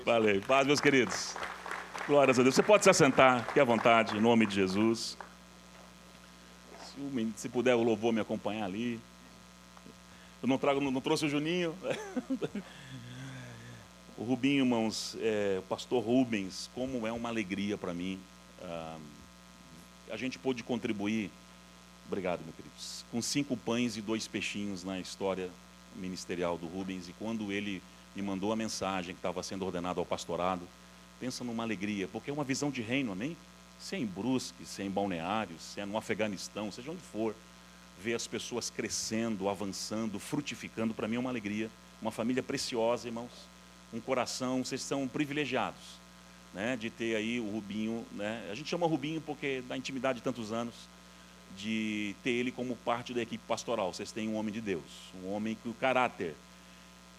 Valeu. Paz, meus queridos. Glórias a Deus. Você pode se assentar, fique à vontade, em nome de Jesus. Se puder, o louvor me acompanhar ali. Eu não trouxe o Juninho. O Rubinho, irmãos, o pastor Rubens, como é uma alegria para mim. A gente pôde contribuir, obrigado, meu querido, com 5 pães e 2 peixinhos na história ministerial do Rubens. E quando ele me mandou a mensagem que estava sendo ordenado ao pastorado, pensa numa alegria, porque é uma visão de reino, amém? Se é em Brusque, se é em Balneário, se é no Afeganistão, seja onde for, ver as pessoas crescendo, avançando, frutificando, para mim é uma alegria. Uma família preciosa, irmãos, um coração, vocês são privilegiados, né, de ter aí o Rubinho, né? A gente chama Rubinho porque da intimidade de tantos anos, de ter ele como parte da equipe pastoral. Vocês têm um homem de Deus, um homem que o caráter,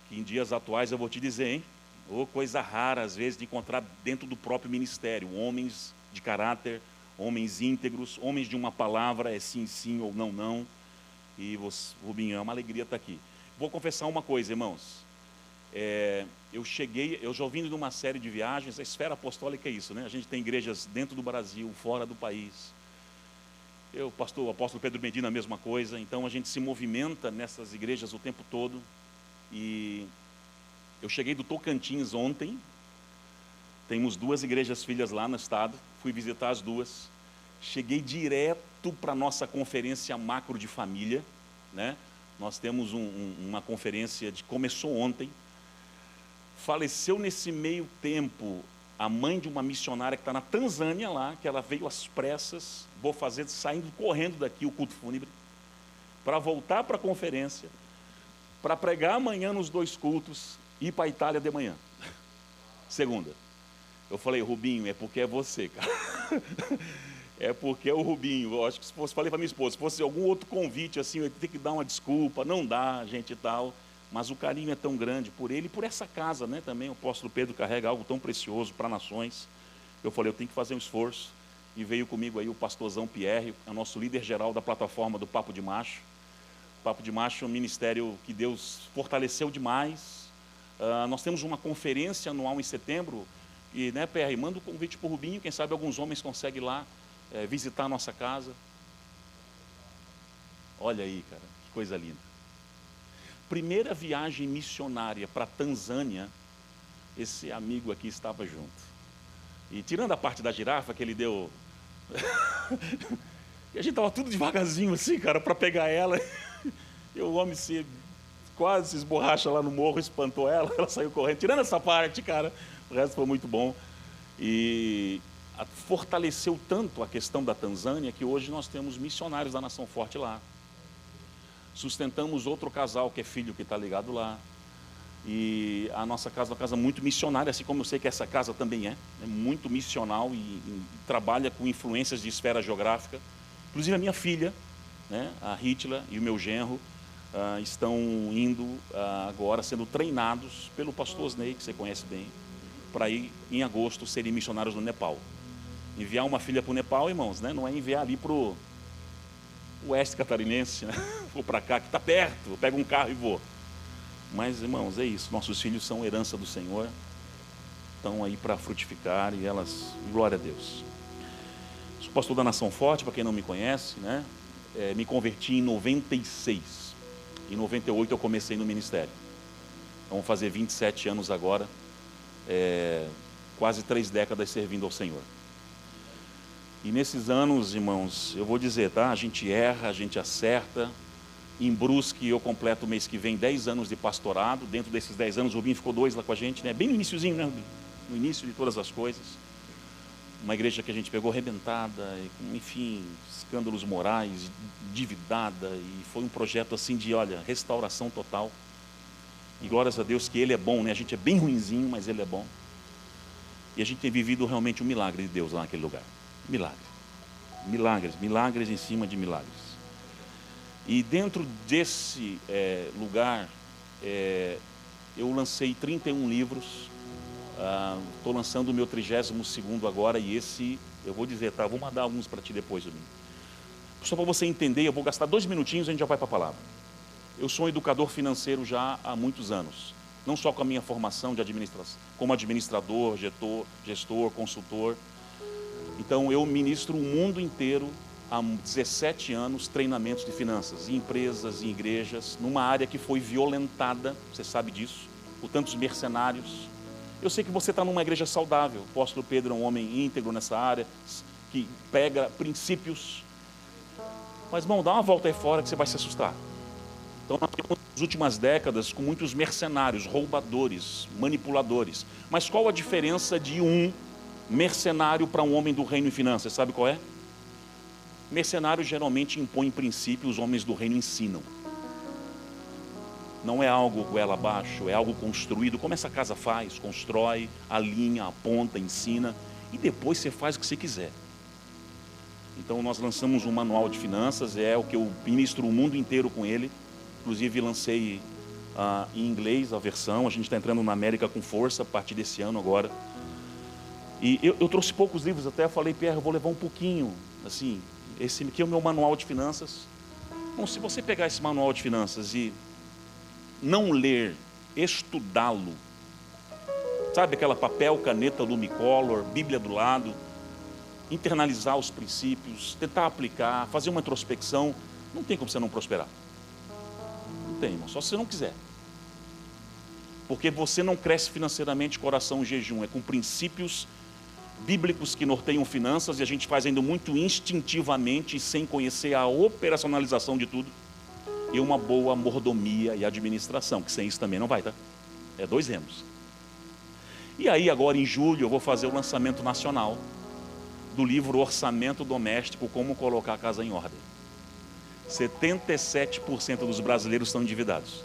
que em dias atuais eu vou te dizer, hein? Ou coisa rara às vezes de encontrar dentro do próprio ministério, homens de caráter, homens íntegros, homens de uma palavra, é sim, sim ou não, não. E você, Rubinho, é uma alegria estar aqui. Vou confessar uma coisa, irmãos. Eu já ouvindo de uma série de viagens, a esfera apostólica é isso, né? A gente tem igrejas dentro do Brasil, fora do país. O apóstolo Pedro Medina, a mesma coisa. Então a gente se movimenta nessas igrejas o tempo todo. E eu cheguei do Tocantins ontem. Temos 2 igrejas filhas lá no estado. Fui visitar as 2. Cheguei direto para a nossa conferência macro de família, né? Nós temos uma conferência começou ontem. Faleceu nesse meio tempo a mãe de uma missionária que está na Tanzânia lá, que ela veio às pressas, saindo correndo daqui o culto fúnebre, para voltar para a conferência, para pregar amanhã nos 2 cultos e ir para a Itália de manhã. Segunda. Eu falei, Rubinho, é porque é você, cara. É porque é o Rubinho. Eu acho que falei para minha esposa, se fosse algum outro convite, assim, eu ia ter que dar uma desculpa, não dá, gente e tal. Mas o carinho é tão grande por ele e por essa casa, né? Também o apóstolo Pedro carrega algo tão precioso para nações. Eu falei, eu tenho que fazer um esforço. E veio comigo aí o pastorzão Pierre, é o nosso líder geral da plataforma do Papo de Macho. O Papo de Macho é um ministério que Deus fortaleceu demais. Nós temos uma conferência anual em setembro. E, né, PR, manda um convite para o Rubinho, quem sabe alguns homens conseguem ir lá visitar a nossa casa. Olha aí, cara, que coisa linda. Primeira viagem missionária para a Tanzânia, esse amigo aqui estava junto. E tirando a parte da girafa que ele deu... e a gente estava tudo devagarzinho assim, cara, para pegar ela. E o homem quase se esborracha lá no morro, espantou ela, ela saiu correndo. Tirando essa parte, cara, o resto foi muito bom. E fortaleceu tanto a questão da Tanzânia que hoje nós temos missionários da Nação Forte lá. Sustentamos outro casal que é filho que está ligado lá. E a nossa casa é uma casa muito missionária, assim como eu sei que essa casa também é muito missional e trabalha com influências de esfera geográfica. Inclusive a minha filha, né, a Hitler e o meu genro, estão indo agora, sendo treinados pelo pastor Osnei, que você conhece bem, para ir em agosto serem missionários no Nepal. Enviar uma filha para o Nepal, irmãos, né, não é enviar ali para o oeste catarinense, né, ou para cá, que está perto, eu pego um carro e vou. Mas, irmãos, é isso, nossos filhos são herança do Senhor, estão aí para frutificar e elas, glória a Deus. Sou pastor da Nação Forte, para quem não me conhece, né, me converti em 96, em 98 eu comecei no ministério, vamos fazer 27 anos agora, quase 3 décadas servindo ao Senhor. E nesses anos, irmãos, eu vou dizer, tá? A gente erra, a gente acerta. Em Brusque eu completo o mês que vem 10 anos de pastorado. Dentro desses 10 anos o Rubinho ficou 2 lá com a gente, né? Bem no iniciozinho, né, Rubinho? No início de todas as coisas. Uma igreja que a gente pegou arrebentada, enfim, escândalos morais, endividada, e foi um projeto assim de, olha, restauração total. E glórias a Deus que Ele é bom, né? A gente é bem ruinzinho, mas Ele é bom. E a gente tem vivido realmente um milagre de Deus lá naquele lugar. Milagre. Milagres, milagres em cima de milagres. E dentro desse lugar, eu lancei 31 livros. Estou lançando o meu 32º agora, e esse, eu vou dizer, tá? Vou mandar alguns para ti depois, Domingo. Só para você entender, eu vou gastar 2 minutinhos e a gente já vai para a palavra. Eu sou um educador financeiro já há muitos anos. não só com a minha formação de administração, como administrador, gestor, consultor. Então eu ministro o mundo inteiro há 17 anos, treinamentos de finanças, em empresas, em igrejas, numa área que foi violentada, você sabe disso, por tantos mercenários. Eu sei que você está numa igreja saudável, o apóstolo Pedro é um homem íntegro nessa área, que pega princípios, mas irmão, dá uma volta aí fora que você vai se assustar. Então nós temos nas últimas décadas com muitos mercenários, roubadores, manipuladores, mas qual a diferença de um mercenário para um homem do reino em finanças? Sabe qual é? Mercenário geralmente impõe princípios, os homens do reino ensinam. Não é algo goela abaixo, é algo construído, como essa casa faz, constrói, alinha, aponta, ensina, e depois você faz o que você quiser. Então nós lançamos um manual de finanças, é o que eu ministro o mundo inteiro com ele, inclusive lancei em inglês a versão, a gente está entrando na América com força a partir desse ano agora. E eu trouxe poucos livros até, falei, Pierre, eu vou levar um pouquinho, assim, esse aqui é o meu manual de finanças. Bom, se você pegar esse manual de finanças e não ler, estudá-lo, sabe aquela papel, caneta, lumicolor, Bíblia do lado, internalizar os princípios, tentar aplicar, fazer uma introspecção, não tem como você não prosperar. Não tem, irmão, só se você não quiser. Porque você não cresce financeiramente coração em jejum, é com princípios bíblicos que norteiam finanças e a gente faz ainda muito instintivamente e sem conhecer a operacionalização de tudo. E uma boa mordomia e administração, que sem isso também não vai, tá? É 2 remos. E aí agora em julho eu vou fazer o lançamento nacional do livro Orçamento Doméstico, como colocar a casa em ordem. 77% dos brasileiros estão endividados.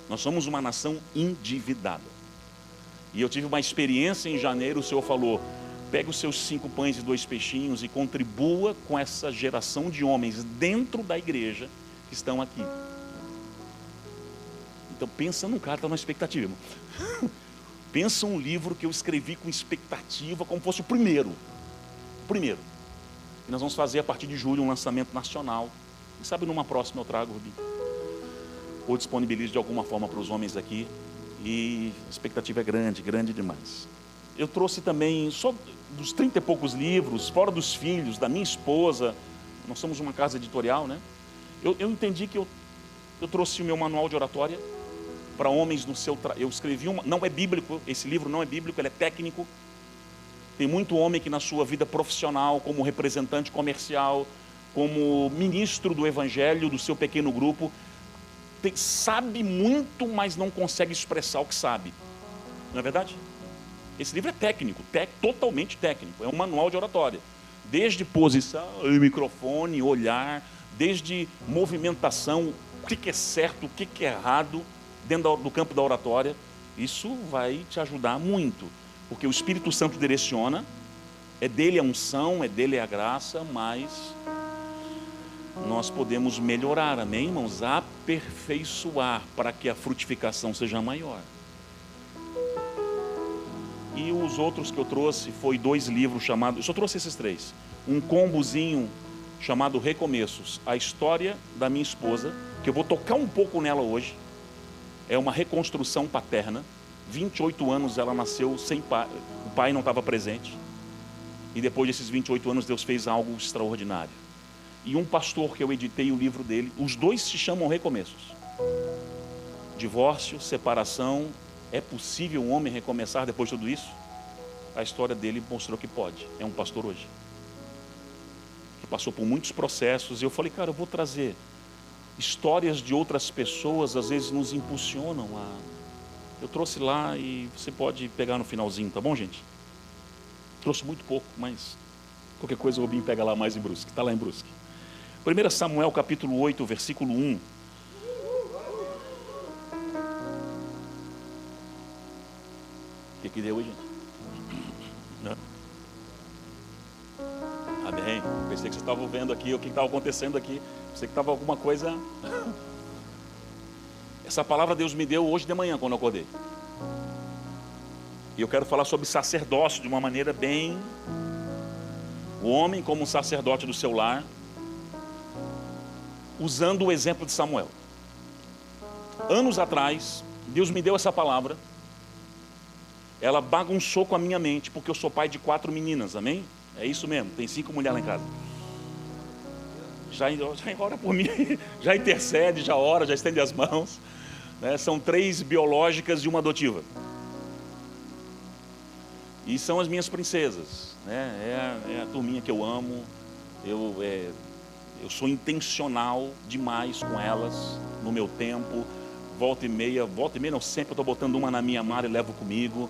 Nós somos uma nação endividada. E eu tive uma experiência em janeiro, o Senhor falou, pega os seus 5 pães e 2 peixinhos e contribua com essa geração de homens dentro da igreja que estão aqui. Então pensa num cara que está numa expectativa, irmão. Pensa um livro que eu escrevi com expectativa, como fosse o primeiro. E nós vamos fazer a partir de julho um lançamento nacional. Quem sabe numa próxima eu trago, Rubinho. Ou disponibilizo de alguma forma para os homens aqui. E a expectativa é grande, grande demais. Eu trouxe também, só dos 30 e poucos livros, fora dos filhos, da minha esposa. Nós somos uma casa editorial, né? Eu entendi que eu trouxe o meu manual de oratória para homens no seu... Eu escrevi não é bíblico, esse livro não é bíblico, ele é técnico. Tem muito homem que na sua vida profissional, como representante comercial, como ministro do evangelho do seu pequeno grupo, sabe muito, mas não consegue expressar o que sabe. Não é verdade? Esse livro é técnico, totalmente técnico. É um manual de oratória. Desde posição, microfone, olhar, desde movimentação, o que é certo, o que é errado, dentro do campo da oratória. Isso vai te ajudar muito. Porque o Espírito Santo direciona, é dele a unção, é dele a graça, mas nós podemos melhorar, amém, irmãos? Aperfeiçoar para que a frutificação seja maior. E os outros que eu trouxe foi 2 livros chamados, eu só trouxe esses 3. Um combozinho chamado Recomeços, a história da minha esposa, que eu vou tocar um pouco nela hoje. É uma reconstrução paterna. 28 anos ela nasceu sem pai, o pai não estava presente. E depois desses 28 anos Deus fez algo extraordinário. E um pastor que eu editei o livro dele, os 2 se chamam Recomeços. Divórcio, separação, é possível um homem recomeçar depois de tudo isso? A história dele mostrou que pode. É um pastor hoje, que passou por muitos processos. E eu falei, cara, eu vou trazer histórias de outras pessoas, às vezes nos impulsionam a... Eu trouxe lá e você pode pegar no finalzinho, tá bom, gente? Trouxe muito pouco, mas qualquer coisa o Robinho pega lá mais em Brusque, está lá em Brusque. 1 Samuel capítulo 8, versículo 1. O que deu aí, gente? Amém. Pensei que vocês estavam vendo aqui o que estava acontecendo aqui. Pensei que estava alguma coisa... Essa palavra Deus me deu hoje de manhã, quando eu acordei. E eu quero falar sobre sacerdócio de uma maneira bem... O homem como um sacerdote do seu lar, usando o exemplo de Samuel. Anos atrás, Deus me deu essa palavra, ela bagunçou com a minha mente, porque eu sou pai de 4 meninas, amém? É isso mesmo, tem 5 mulheres lá em casa. Já ora por mim, já intercede, já ora, já estende as mãos, né? São 3 biológicas e uma adotiva. E são as minhas princesas, né? É a turminha que eu amo. Eu sou intencional demais com elas, no meu tempo. Volta e meia não, sempre eu estou botando uma na minha mala e levo comigo.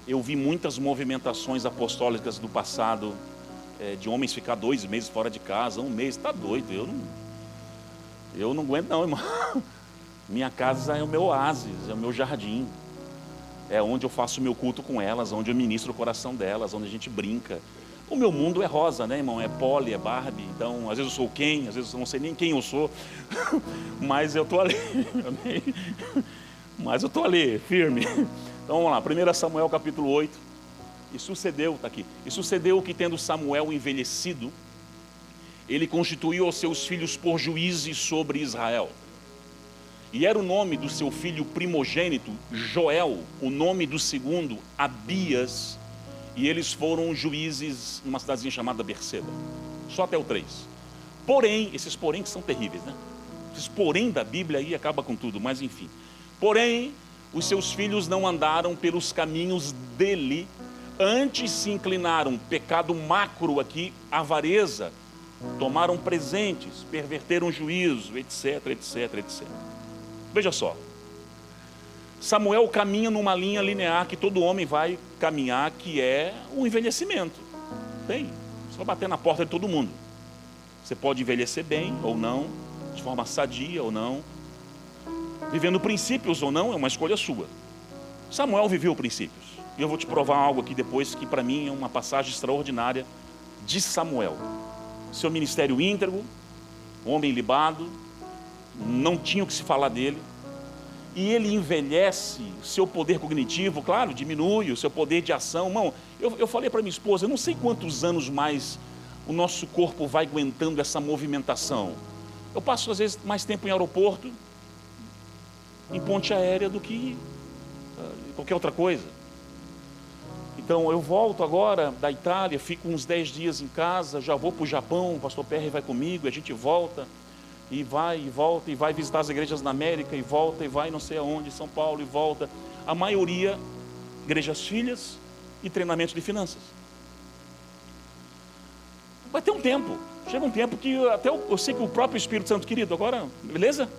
Eu vi muitas movimentações apostólicas do passado, de homens ficar 2 meses fora de casa, 1 mês, está doido, eu não aguento não, irmão. Minha casa é o meu oásis, é o meu jardim, é onde eu faço o meu culto com elas, onde eu ministro o coração delas, onde a gente brinca. O meu mundo é rosa, né, irmão? É Polly, é Barbie. Então, às vezes eu sou quem, às vezes eu não sei nem quem eu sou, mas eu estou ali, mas eu estou ali, firme. Então vamos lá, 1 Samuel capítulo 8. E sucedeu, está aqui, e sucedeu que, tendo Samuel envelhecido, ele constituiu aos seus filhos por juízes sobre Israel. E era o nome do seu filho primogênito Joel, o nome do segundo Abias, e eles foram juízes numa cidadezinha chamada Berseba. Só até o 3. Porém, esses porém que são terríveis, né? Esses porém da Bíblia aí acaba com tudo, mas enfim. Porém, os seus filhos não andaram pelos caminhos dele, antes se inclinaram, pecado macro aqui, avareza, tomaram presentes, perverteram juízo, etc, etc, etc. Veja só, Samuel caminha numa linha linear que todo homem vai caminhar, que é o envelhecimento. Tem, só bater na porta de todo mundo. Você pode envelhecer bem ou não, de forma sadia ou não, vivendo princípios ou não, é uma escolha sua. Samuel viveu princípios. E eu vou te provar algo aqui depois, que para mim é uma passagem extraordinária de Samuel. Seu ministério íntegro, homem libado, não tinha o que se falar dele. E ele envelhece, seu poder cognitivo, claro, diminui, o seu poder de ação. Irmão, eu falei para minha esposa, eu não sei quantos anos mais o nosso corpo vai aguentando essa movimentação. Eu passo às vezes mais tempo em aeroporto, em ponte aérea, do que qualquer outra coisa. Então eu volto agora da Itália, fico uns 10 dias em casa, já vou para o Japão, o pastor Perry vai comigo, a gente volta, e vai e volta, e vai visitar as igrejas na América, e volta, e vai não sei aonde, São Paulo, e volta. A maioria, igrejas filhas e treinamento de finanças. Vai ter um tempo, chega um tempo que até eu sei que o próprio Espírito Santo, querido, agora, beleza?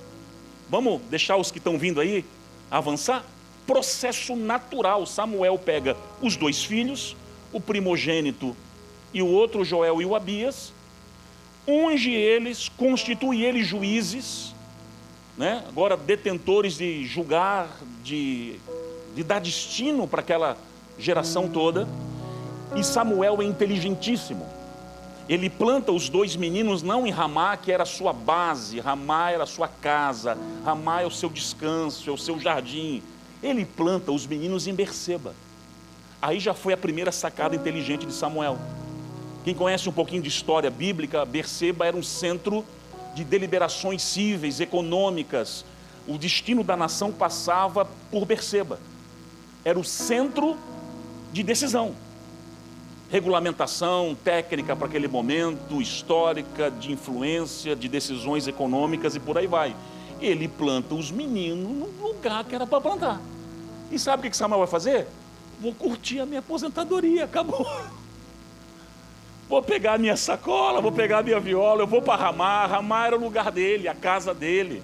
Vamos deixar os que estão vindo aí avançar? Processo natural. Samuel pega os 2 filhos, o primogênito e o outro, Joel e o Abias, unge eles, constitui eles juízes, né? Agora detentores de julgar, de dar destino para aquela geração toda. E Samuel é inteligentíssimo. Ele planta os 2 meninos não em Ramá, que era a sua base, Ramá era a sua casa, Ramá é o seu descanso, é o seu jardim. Ele planta os meninos em Berseba. Aí já foi a primeira sacada inteligente de Samuel. Quem conhece um pouquinho de história bíblica, Berseba era um centro de deliberações cíveis, econômicas. O destino da nação passava por Berseba. Era o centro de decisão. Regulamentação, técnica para aquele momento, histórica, de influência, de decisões econômicas e por aí vai. Ele planta os meninos no lugar que era para plantar. E sabe o que Samuel vai fazer? Vou curtir a minha aposentadoria, acabou. Vou pegar a minha sacola, vou pegar a minha viola, eu vou para Ramá. Ramá era o lugar dele, a casa dele.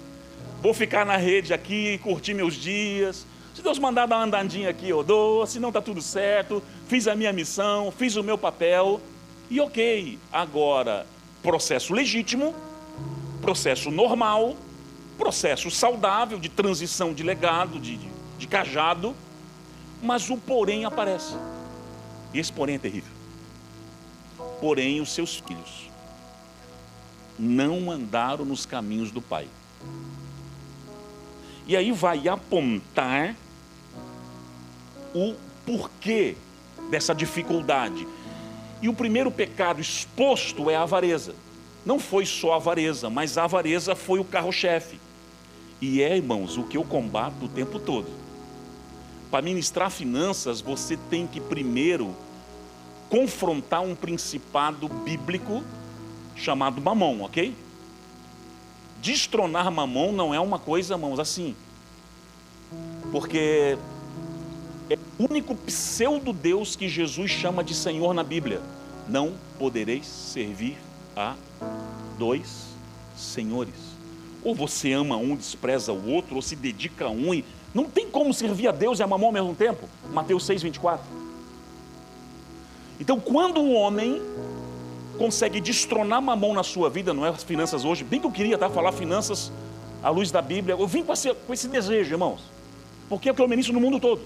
Vou ficar na rede aqui, curtir meus dias. Se Deus mandar dar uma andadinha aqui, eu dou. Se não, está tudo certo. Fiz a minha missão, fiz o meu papel. E ok, agora, processo legítimo, processo normal, processo saudável de transição de legado, de cajado. Mas o porém aparece. E esse porém é terrível. Porém, os seus filhos não andaram nos caminhos do pai. E aí vai apontar o porquê dessa dificuldade. E o primeiro pecado exposto é a avareza. Não foi só a avareza, mas a avareza foi o carro-chefe. E irmãos, o que eu combato o tempo todo. Para ministrar finanças, você tem que primeiro confrontar um principado bíblico chamado Mamon, ok? Destronar Mamon não é uma coisa, irmãos, assim. Porque é o único pseudo-deus que Jesus chama de Senhor na Bíblia. Não podereis servir a dois senhores. Ou você ama um, despreza o outro, ou se dedica a um. E não tem como servir a Deus e a Mamon ao mesmo tempo. Mateus 6:24. Então, quando um homem consegue destronar Mamon na sua vida, não é as finanças hoje, bem que eu queria falar finanças à luz da Bíblia, eu vim com esse desejo, irmãos, porque é o que eu ministro no mundo todo.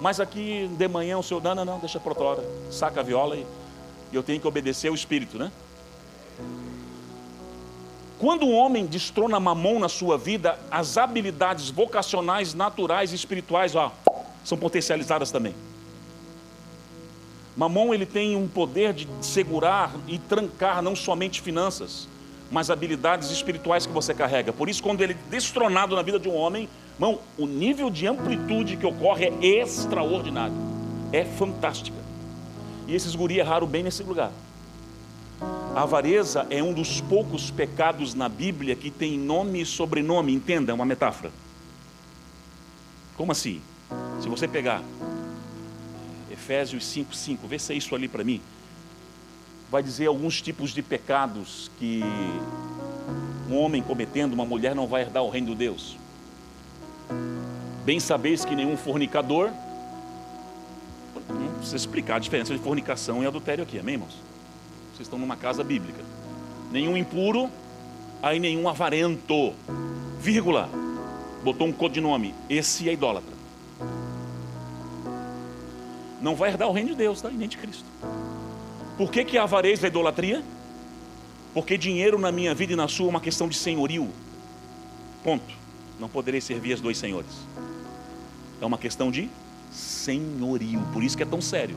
Mas aqui de manhã o senhor, não, deixa para outra hora, saca a viola e eu tenho que obedecer ao Espírito, né? Quando um homem destrona Mamon na sua vida, as habilidades vocacionais, naturais e espirituais, são potencializadas também. Mamon, ele tem um poder de segurar e trancar não somente finanças, mas habilidades espirituais que você carrega. Por isso, quando ele é destronado na vida de um homem, irmão, o nível de amplitude que ocorre é extraordinário, é fantástica. E esses guri erraram bem nesse lugar. A avareza é um dos poucos pecados na Bíblia que tem nome e sobrenome, entenda, é uma metáfora. Como assim? Se você pegar Efésios 5:5, vê se é isso ali para mim, vai dizer alguns tipos de pecados que um homem cometendo, uma mulher não vai herdar o reino de Deus. Bem sabeis que nenhum fornicador, não precisa explicar a diferença de fornicação e adultério aqui, amém, irmãos? Vocês estão numa casa bíblica. Nenhum impuro, aí nenhum avarento, vírgula, botou um codinome, esse é idólatra. Não vai herdar o reino de Deus, tá? E nem de Cristo. Por que a avareza é idolatria? Porque dinheiro na minha vida e na sua é uma questão de senhorio. Ponto. Não poderei servir as dois senhores. É uma questão de senhorio. Por isso que é tão sério.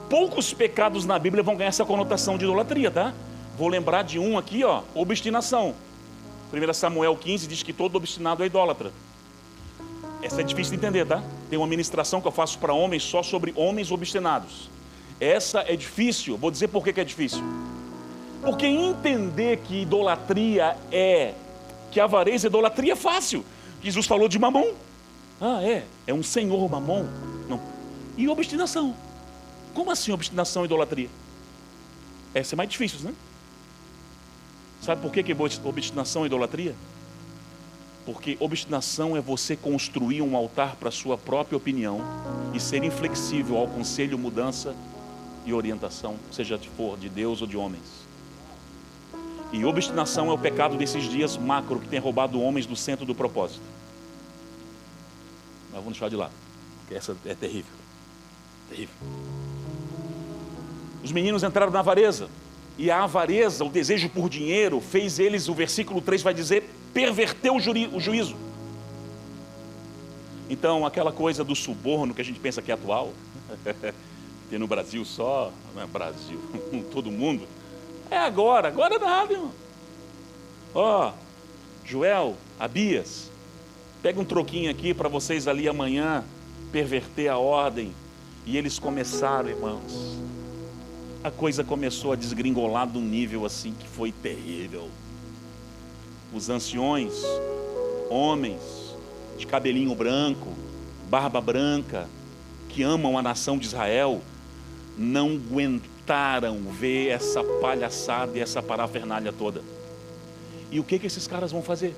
Poucos pecados na Bíblia vão ganhar essa conotação de idolatria, tá? Vou lembrar de um aqui, obstinação. 1 Samuel 15 diz que todo obstinado é idólatra. Essa é difícil de entender, tá? Tem uma ministração que eu faço para homens só sobre homens obstinados. Essa é difícil, vou dizer por que é difícil. Porque entender que idolatria que avareza e idolatria é fácil. Jesus falou de Mamon. É um senhor Mamon. Não. E obstinação. Como assim obstinação e idolatria? Essa é mais difícil, né? Sabe por que obstinação e idolatria? Porque obstinação é você construir um altar para a sua própria opinião e ser inflexível ao conselho, mudança e orientação, seja for de Deus ou de homens. E obstinação é o pecado desses dias macro que tem roubado homens do centro do propósito. Mas vamos deixar de lado, porque essa é terrível. Terrível. Os meninos entraram na avareza. E a avareza, o desejo por dinheiro, fez eles, o versículo 3 vai dizer, perverteu o juízo. Então, aquela coisa do suborno que a gente pensa que é atual, tem no Brasil só, não é Brasil, todo mundo, é agora nada, irmão. Joel, Abias, pega um troquinho aqui para vocês ali amanhã perverter a ordem. E eles começaram, irmãos, a coisa começou a desgringolar de um nível assim que foi terrível. Os anciões, homens de cabelinho branco, barba branca, que amam a nação de Israel, não aguentaram ver essa palhaçada e essa parafernália toda. E o que esses caras vão fazer?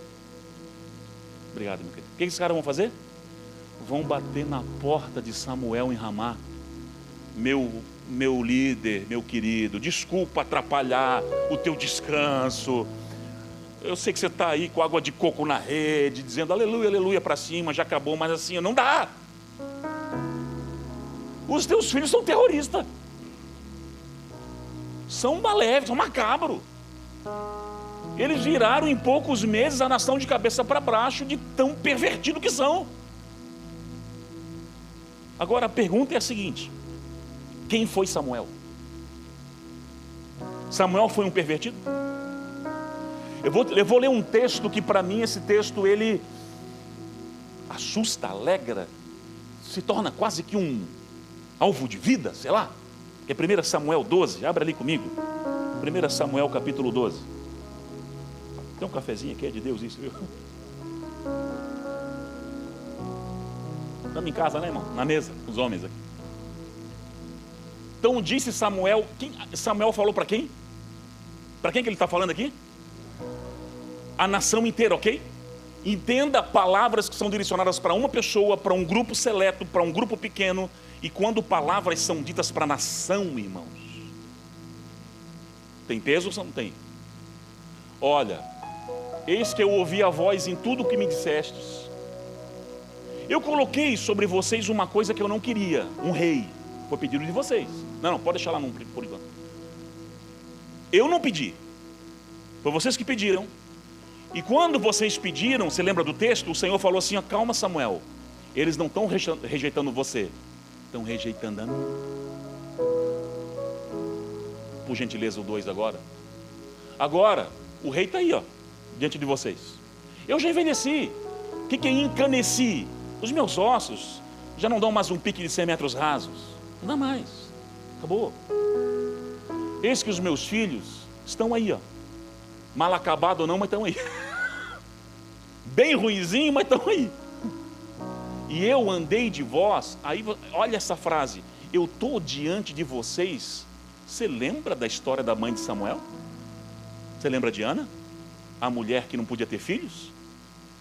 Obrigado, meu querido. O que esses caras vão fazer? Vão bater na porta de Samuel em Ramá. Meu líder, meu querido, desculpa atrapalhar o teu descanso. Eu sei que você está aí com água de coco na rede, dizendo aleluia, aleluia para cima, já acabou, mas assim, não dá. Os teus filhos são terroristas. São maléficos, são macabros. Eles viraram em poucos meses a nação de cabeça para baixo de tão pervertido que são. Agora a pergunta é a seguinte: quem foi Samuel? Samuel foi um pervertido? Eu vou ler um texto que para mim esse texto ele assusta, alegra, se torna quase que um alvo de vida, sei lá. É 1 Samuel 12, abre ali comigo. 1 Samuel capítulo 12. Tem um cafezinho aqui, é de Deus isso, viu? Estamos em casa, né, irmão? Na mesa, os homens aqui. Então disse Samuel, Samuel falou para quem? Para quem que ele está falando aqui? A nação inteira, ok? Entenda palavras que são direcionadas para uma pessoa, para um grupo seleto, para um grupo pequeno. E quando palavras são ditas para a nação, irmãos, tem peso ou não tem? Olha, eis que eu ouvi a voz em tudo o que me dissestes. Eu coloquei sobre vocês uma coisa que eu não queria, um rei. Foi pedido de vocês. Não, pode deixar lá por enquanto. Eu não pedi. Foi vocês que pediram. E quando vocês pediram, você lembra do texto? O Senhor falou assim, calma Samuel, eles não estão rejeitando você, estão rejeitando a mim. Por gentileza o 2 agora. Agora, o rei está aí, ó, diante de vocês. Eu já envelheci. O que é encaneci? Os meus ossos já não dão mais um pique de 100 metros rasos. Não dá mais. Acabou. Eis que os meus filhos estão aí, ó. Mal acabado ou não, mas estão aí. Bem ruinzinho, mas estão aí. E eu andei de vós. Aí, olha essa frase. Eu estou diante de vocês. Você lembra da história da mãe de Samuel? Você lembra de Ana? A mulher que não podia ter filhos?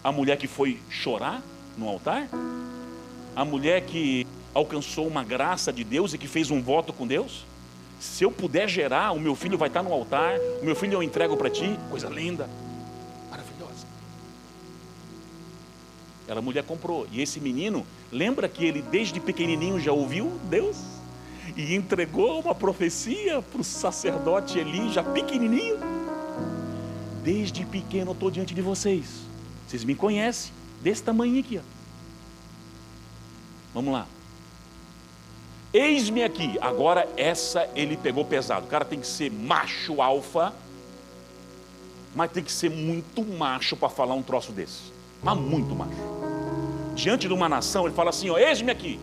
A mulher que foi chorar no altar? A mulher que alcançou uma graça de Deus e que fez um voto com Deus? Se eu puder gerar, o meu filho vai estar no altar, o meu filho eu entrego para ti. Coisa linda, maravilhosa. Ela, mulher, comprou. E esse menino, lembra que ele desde pequenininho já ouviu Deus? E entregou uma profecia para o sacerdote Eli, já pequenininho. Desde pequeno eu estou diante de vocês. Vocês me conhecem, desse tamanho aqui, ó. Vamos lá. Eis-me aqui. Agora essa ele pegou pesado. O cara tem que ser macho alfa, mas tem que ser muito macho para falar um troço desse. Mas muito macho. Diante de uma nação ele fala assim, ó, eis-me aqui.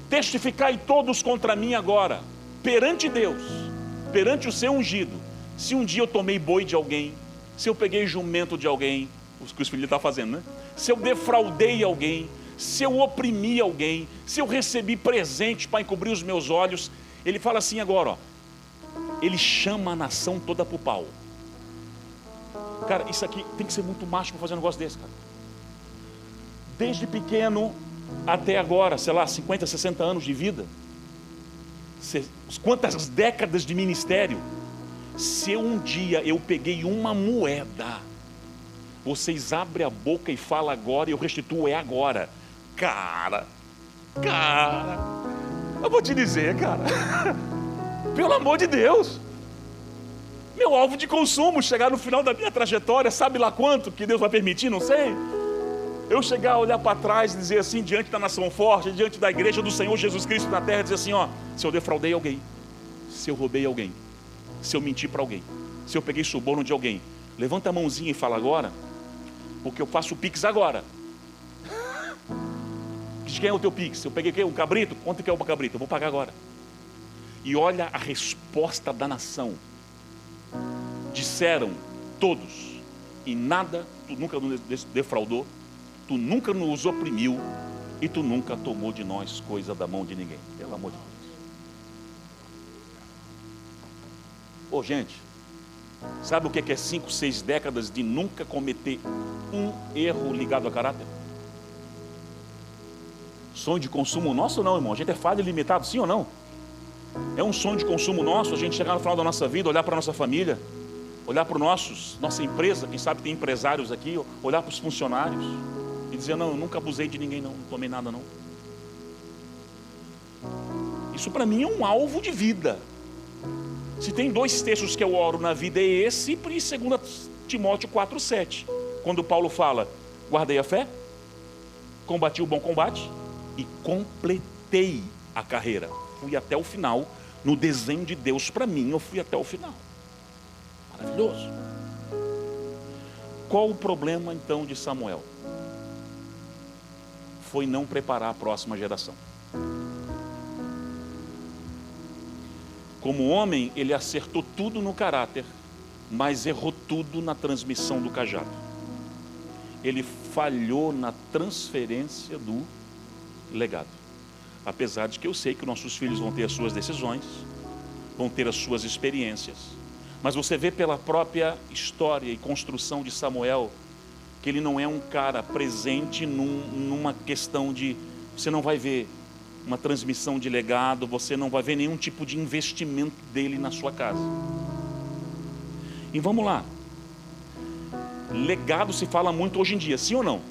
Testificai todos contra mim agora, perante Deus, perante o seu ungido. Se um dia eu tomei boi de alguém, se eu peguei jumento de alguém, o que os filhos estão fazendo, né? Se eu defraudei alguém, se eu oprimi alguém, se eu recebi presente para encobrir os meus olhos, ele fala assim agora, ó, ele chama a nação toda para o pau. Cara, isso aqui tem que ser muito macho para fazer um negócio desse, cara. Desde pequeno até agora, sei lá, 50, 60 anos de vida, quantas décadas de ministério. Se um dia eu peguei uma moeda, vocês abrem a boca e falam agora e eu restituo, é agora. Cara, eu vou te dizer, cara, pelo amor de Deus, meu alvo de consumo, chegar no final da minha trajetória, sabe lá quanto que Deus vai permitir, não sei. Eu chegar a olhar para trás e dizer assim, diante da nação forte, diante da igreja do Senhor Jesus Cristo na terra, dizer assim, ó, se eu defraudei alguém, se eu roubei alguém, se eu menti para alguém, se eu peguei suborno de alguém, levanta a mãozinha e fala agora, porque eu faço o Pix agora. De quem é o teu Pix? Eu peguei um cabrito? Quanto que é uma cabrito? Eu vou pagar agora. E olha a resposta da nação. Disseram todos, e nada, tu nunca nos defraudou, tu nunca nos oprimiu, e tu nunca tomou de nós coisa da mão de ninguém. Pelo amor de Deus. Ô gente, sabe o que é 5, 6 décadas de nunca cometer um erro ligado a caráter? Sonho de consumo nosso ou não, irmão? A gente é falho ilimitado, sim ou não? É um sonho de consumo nosso, a gente chegar no final da nossa vida, olhar para a nossa família, olhar para nossa empresa, quem sabe tem empresários aqui, olhar para os funcionários e dizer, não, eu nunca abusei de ninguém não tomei nada não. Isso para mim é um alvo de vida. Se tem 2 textos que eu oro na vida, é esse e 2 Timóteo 4,7, quando Paulo fala, guardei a fé, combati o bom combate e completei a carreira. Fui até o final, no desenho de Deus para mim, eu fui até o final. Maravilhoso. Qual o problema então de Samuel? Foi não preparar a próxima geração. Como homem, ele acertou tudo no caráter, mas errou tudo na transmissão do cajado. Ele falhou na transferência do legado. Apesar de que eu sei que nossos filhos vão ter as suas decisões, vão ter as suas experiências, mas você vê pela própria história e construção de Samuel, que ele não é um cara presente numa questão de, você não vai ver uma transmissão de legado, você não vai ver nenhum tipo de investimento dele na sua casa. E vamos lá, legado se fala muito hoje em dia, sim ou não?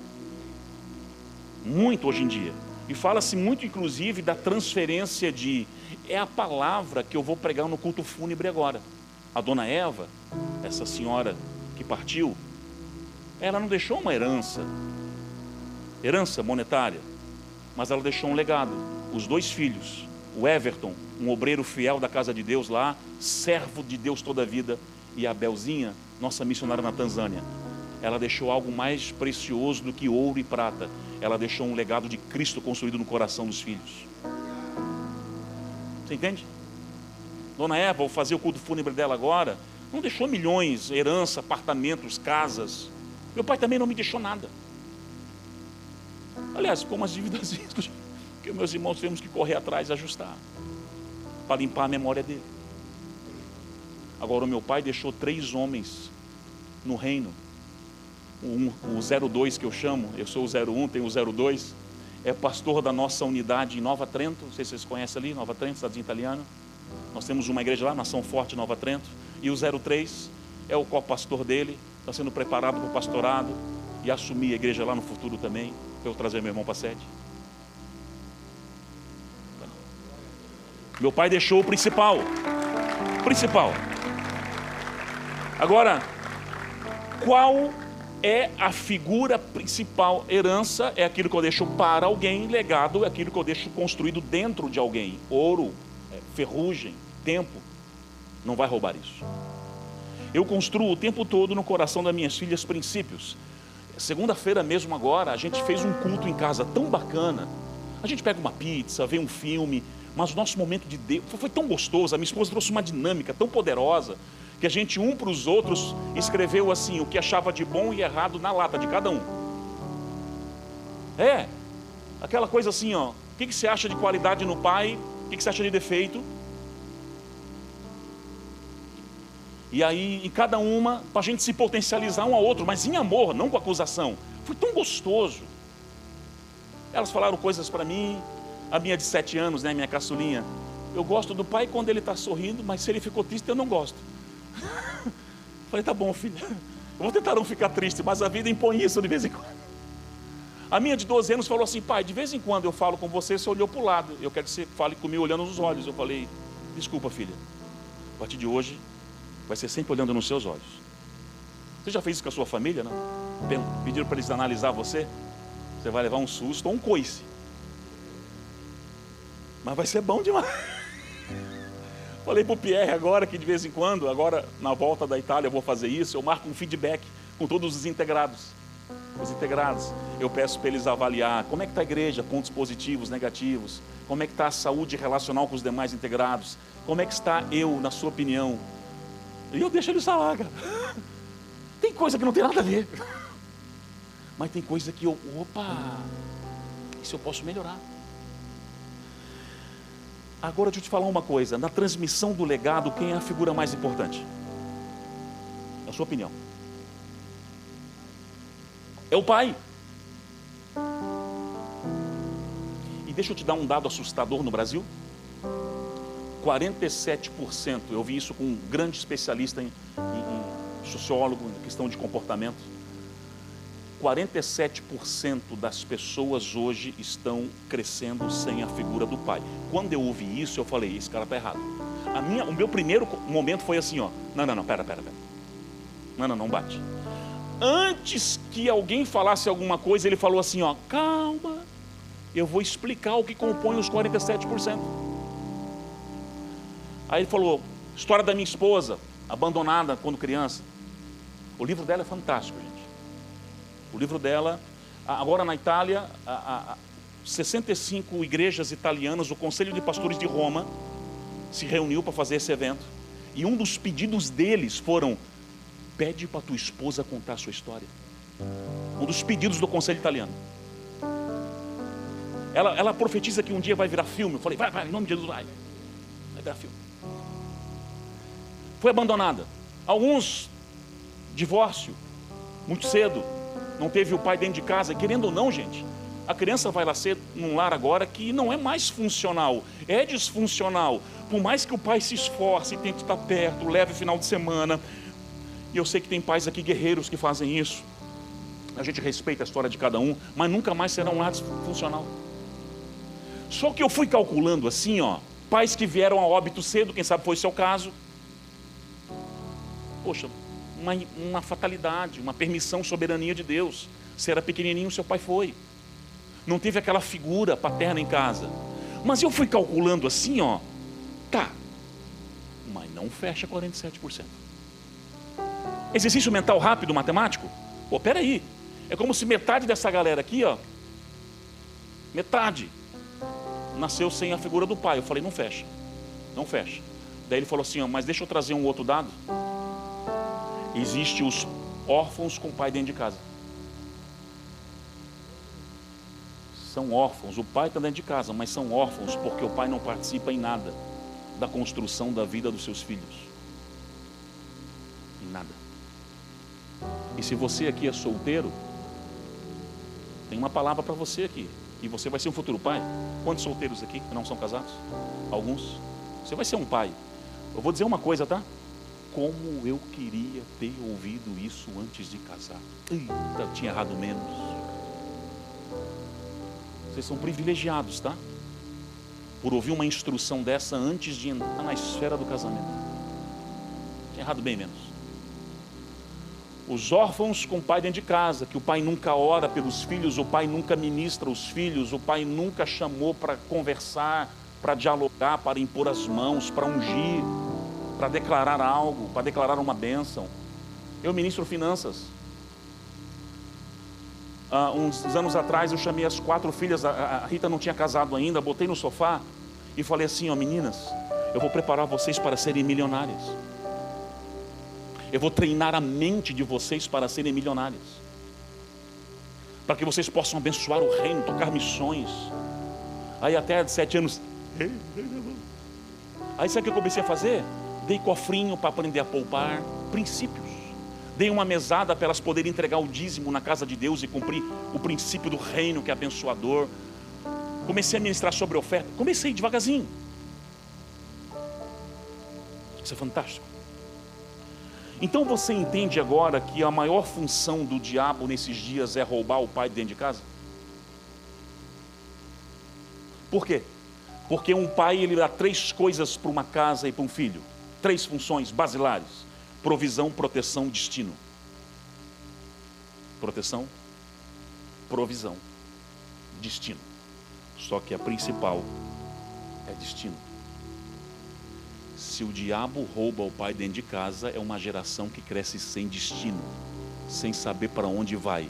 Muito hoje em dia. E fala-se muito, inclusive, da transferência de... É a palavra que eu vou pregar no culto fúnebre agora. A dona Eva, essa senhora que partiu, ela não deixou uma herança monetária, mas ela deixou um legado. Os 2 filhos, o Everton, um obreiro fiel da casa de Deus lá, servo de Deus toda a vida, e a Belzinha, nossa missionária na Tanzânia. Ela deixou algo mais precioso do que ouro e prata. Ela deixou um legado de Cristo construído no coração dos filhos. Você entende? Dona Eva, ao fazer o culto fúnebre dela agora, não deixou milhões, herança, apartamentos, casas. Meu pai também não me deixou nada. Aliás, como as dívidas que meus irmãos tivemos que correr atrás e ajustar, para limpar a memória dele. Agora, o meu pai deixou 3 homens no reino. O 02 que eu chamo, eu sou o 01, tem o 02, é pastor da nossa unidade em Nova Trento. Não sei se vocês conhecem ali, Nova Trento, cidadezinha italiana. Nós temos uma igreja lá, Nação Forte, Nova Trento. E o 03 é o co-pastor dele, está sendo preparado para o pastorado e assumir a igreja lá no futuro também, para eu trazer meu irmão para a sede. Meu pai deixou o principal. Agora, qual é a figura principal? Herança é aquilo que eu deixo para alguém, legado é aquilo que eu deixo construído dentro de alguém. Ouro, ferrugem, tempo, não vai roubar isso. Eu construo o tempo todo no coração das minhas filhas princípios. Segunda-feira mesmo agora, a gente fez um culto em casa tão bacana. A gente pega uma pizza, vê um filme, mas o nosso momento de Deus foi tão gostoso. A minha esposa trouxe uma dinâmica tão poderosa, que a gente, um para os outros, escreveu assim, o que achava de bom e errado na lata de cada um. Aquela coisa assim, ó, o que você acha de qualidade no pai, o que você acha de defeito? E aí, em cada uma, para a gente se potencializar um ao outro, mas em amor, não com acusação. Foi tão gostoso. Elas falaram coisas para mim, a minha de 7 anos, né, minha caçulinha, eu gosto do pai quando ele está sorrindo, mas se ele ficou triste, eu não gosto. Falei, tá bom, filha, eu vou tentar não ficar triste, mas a vida impõe isso de vez em quando. A minha de 12 anos falou assim, pai, de vez em quando eu falo com você, você olhou para o lado, eu quero que você fale comigo olhando nos olhos. Eu falei, desculpa, filha, a partir de hoje vai ser sempre olhando nos seus olhos. Você já fez isso com a sua família, não? Pediram para eles analisar você, você vai levar um susto ou um coice, mas vai ser bom demais. Falei para o Pierre agora que de vez em quando, agora na volta da Itália eu vou fazer isso, eu marco um feedback com todos os integrados. Eu peço para eles avaliar como é que está a igreja, pontos positivos, negativos, como é que está a saúde relacional com os demais integrados, como é que está eu, na sua opinião. E eu deixo eles falar, cara. Tem coisa que não tem nada a ver, mas tem coisa que isso eu posso melhorar. Agora deixa eu te falar uma coisa, na transmissão do legado, quem é a figura mais importante? É a sua opinião. É o pai. E deixa eu te dar um dado assustador no Brasil. 47%, eu vi isso com um grande especialista em sociólogo, em questão de comportamento. 47% das pessoas hoje estão crescendo sem a figura do pai. Quando eu ouvi isso, eu falei, esse cara está errado. O meu primeiro momento foi assim, ó, pera. Não bate. Antes que alguém falasse alguma coisa, ele falou assim, ó, calma, eu vou explicar o que compõe os 47%. Aí ele falou, história da minha esposa, abandonada quando criança. O livro dela é fantástico, gente. O livro dela, agora na Itália, 65 igrejas italianas, o Conselho de Pastores de Roma se reuniu para fazer esse evento. E um dos pedidos deles foram: pede para tua esposa contar a sua história. Um dos pedidos do Conselho Italiano. Ela profetiza que um dia vai virar filme. Eu falei: vai, em nome de Jesus, vai virar filme. Foi abandonada. Alguns, divórcio, muito cedo. Não teve o pai dentro de casa. Querendo ou não, gente, a criança vai lá ser num lar agora que não é mais funcional, é disfuncional. Por mais que o pai se esforce, tente estar perto, leve final de semana. E eu sei que tem pais aqui guerreiros que fazem isso. A gente respeita a história de cada um, mas nunca mais será um lar disfuncional. Só que eu fui calculando assim, pais que vieram a óbito cedo, quem sabe foi o seu caso. Poxa, uma fatalidade, uma permissão, soberania de Deus. Você era pequenininho, seu pai foi. Não teve aquela figura paterna em casa. Mas eu fui calculando assim, tá, mas não fecha 47%. Exercício mental rápido, matemático? Pô, peraí, é como se metade dessa galera aqui, metade, nasceu sem a figura do pai. Eu falei: não fecha, não fecha. Daí ele falou assim: mas deixa eu trazer um outro dado. Existem os órfãos com pai dentro de casa. São órfãos, o pai está dentro de casa, mas são órfãos porque o pai não participa em nada da construção da vida dos seus filhos. Em nada. E se você aqui é solteiro, tem uma palavra para você aqui. E você vai ser um futuro pai. Quantos solteiros aqui que não são casados? Alguns. Você vai ser um pai. Eu vou dizer uma coisa, tá? Como eu queria ter ouvido isso antes de casar. Eu tinha errado menos. Vocês são privilegiados, tá? Por ouvir uma instrução dessa antes de entrar na esfera do casamento. Tinha errado bem menos. Os órfãos com o pai dentro de casa, que o pai nunca ora pelos filhos, o pai nunca ministra os filhos, o pai nunca chamou para conversar, para dialogar, para impor as mãos, para ungir, para declarar algo, para declarar uma bênção. Eu ministro finanças. Uns anos atrás eu chamei as 4 filhas, a Rita não tinha casado ainda, botei no sofá e falei assim: meninas, eu vou preparar vocês para serem milionárias. Eu vou treinar a mente de vocês para serem milionárias, para que vocês possam abençoar o reino, tocar missões. Aí até de 7 anos, aí sabe o que eu comecei a fazer? Dei cofrinho para aprender a poupar, princípios. Dei uma mesada para elas poderem entregar o dízimo na casa de Deus e cumprir o princípio do reino que é abençoador. Comecei a ministrar sobre oferta, comecei devagarzinho. Isso é fantástico. Então você entende agora que a maior função do diabo nesses dias é roubar o pai dentro de casa? Por quê? Porque um pai, ele dá 3 coisas para uma casa e para um filho. 3 funções basilares: provisão, proteção, destino. Proteção, provisão, destino. Só que a principal é destino. Se o diabo rouba o pai dentro de casa, é uma geração que cresce sem destino, sem saber para onde vai.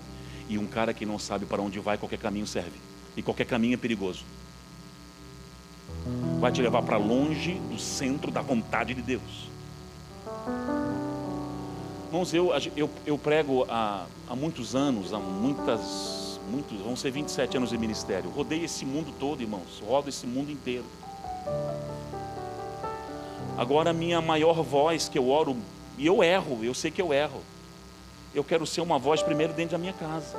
E um cara que não sabe para onde vai, qualquer caminho serve. E qualquer caminho é perigoso. Vai te levar para longe do centro da vontade de Deus. Irmãos, eu prego há muitos anos, vão ser 27 anos de ministério. Rodei esse mundo todo, irmãos, rodo esse mundo inteiro. Agora a minha maior voz que eu oro, e eu erro, eu sei que eu erro. Eu quero ser uma voz primeiro dentro da minha casa.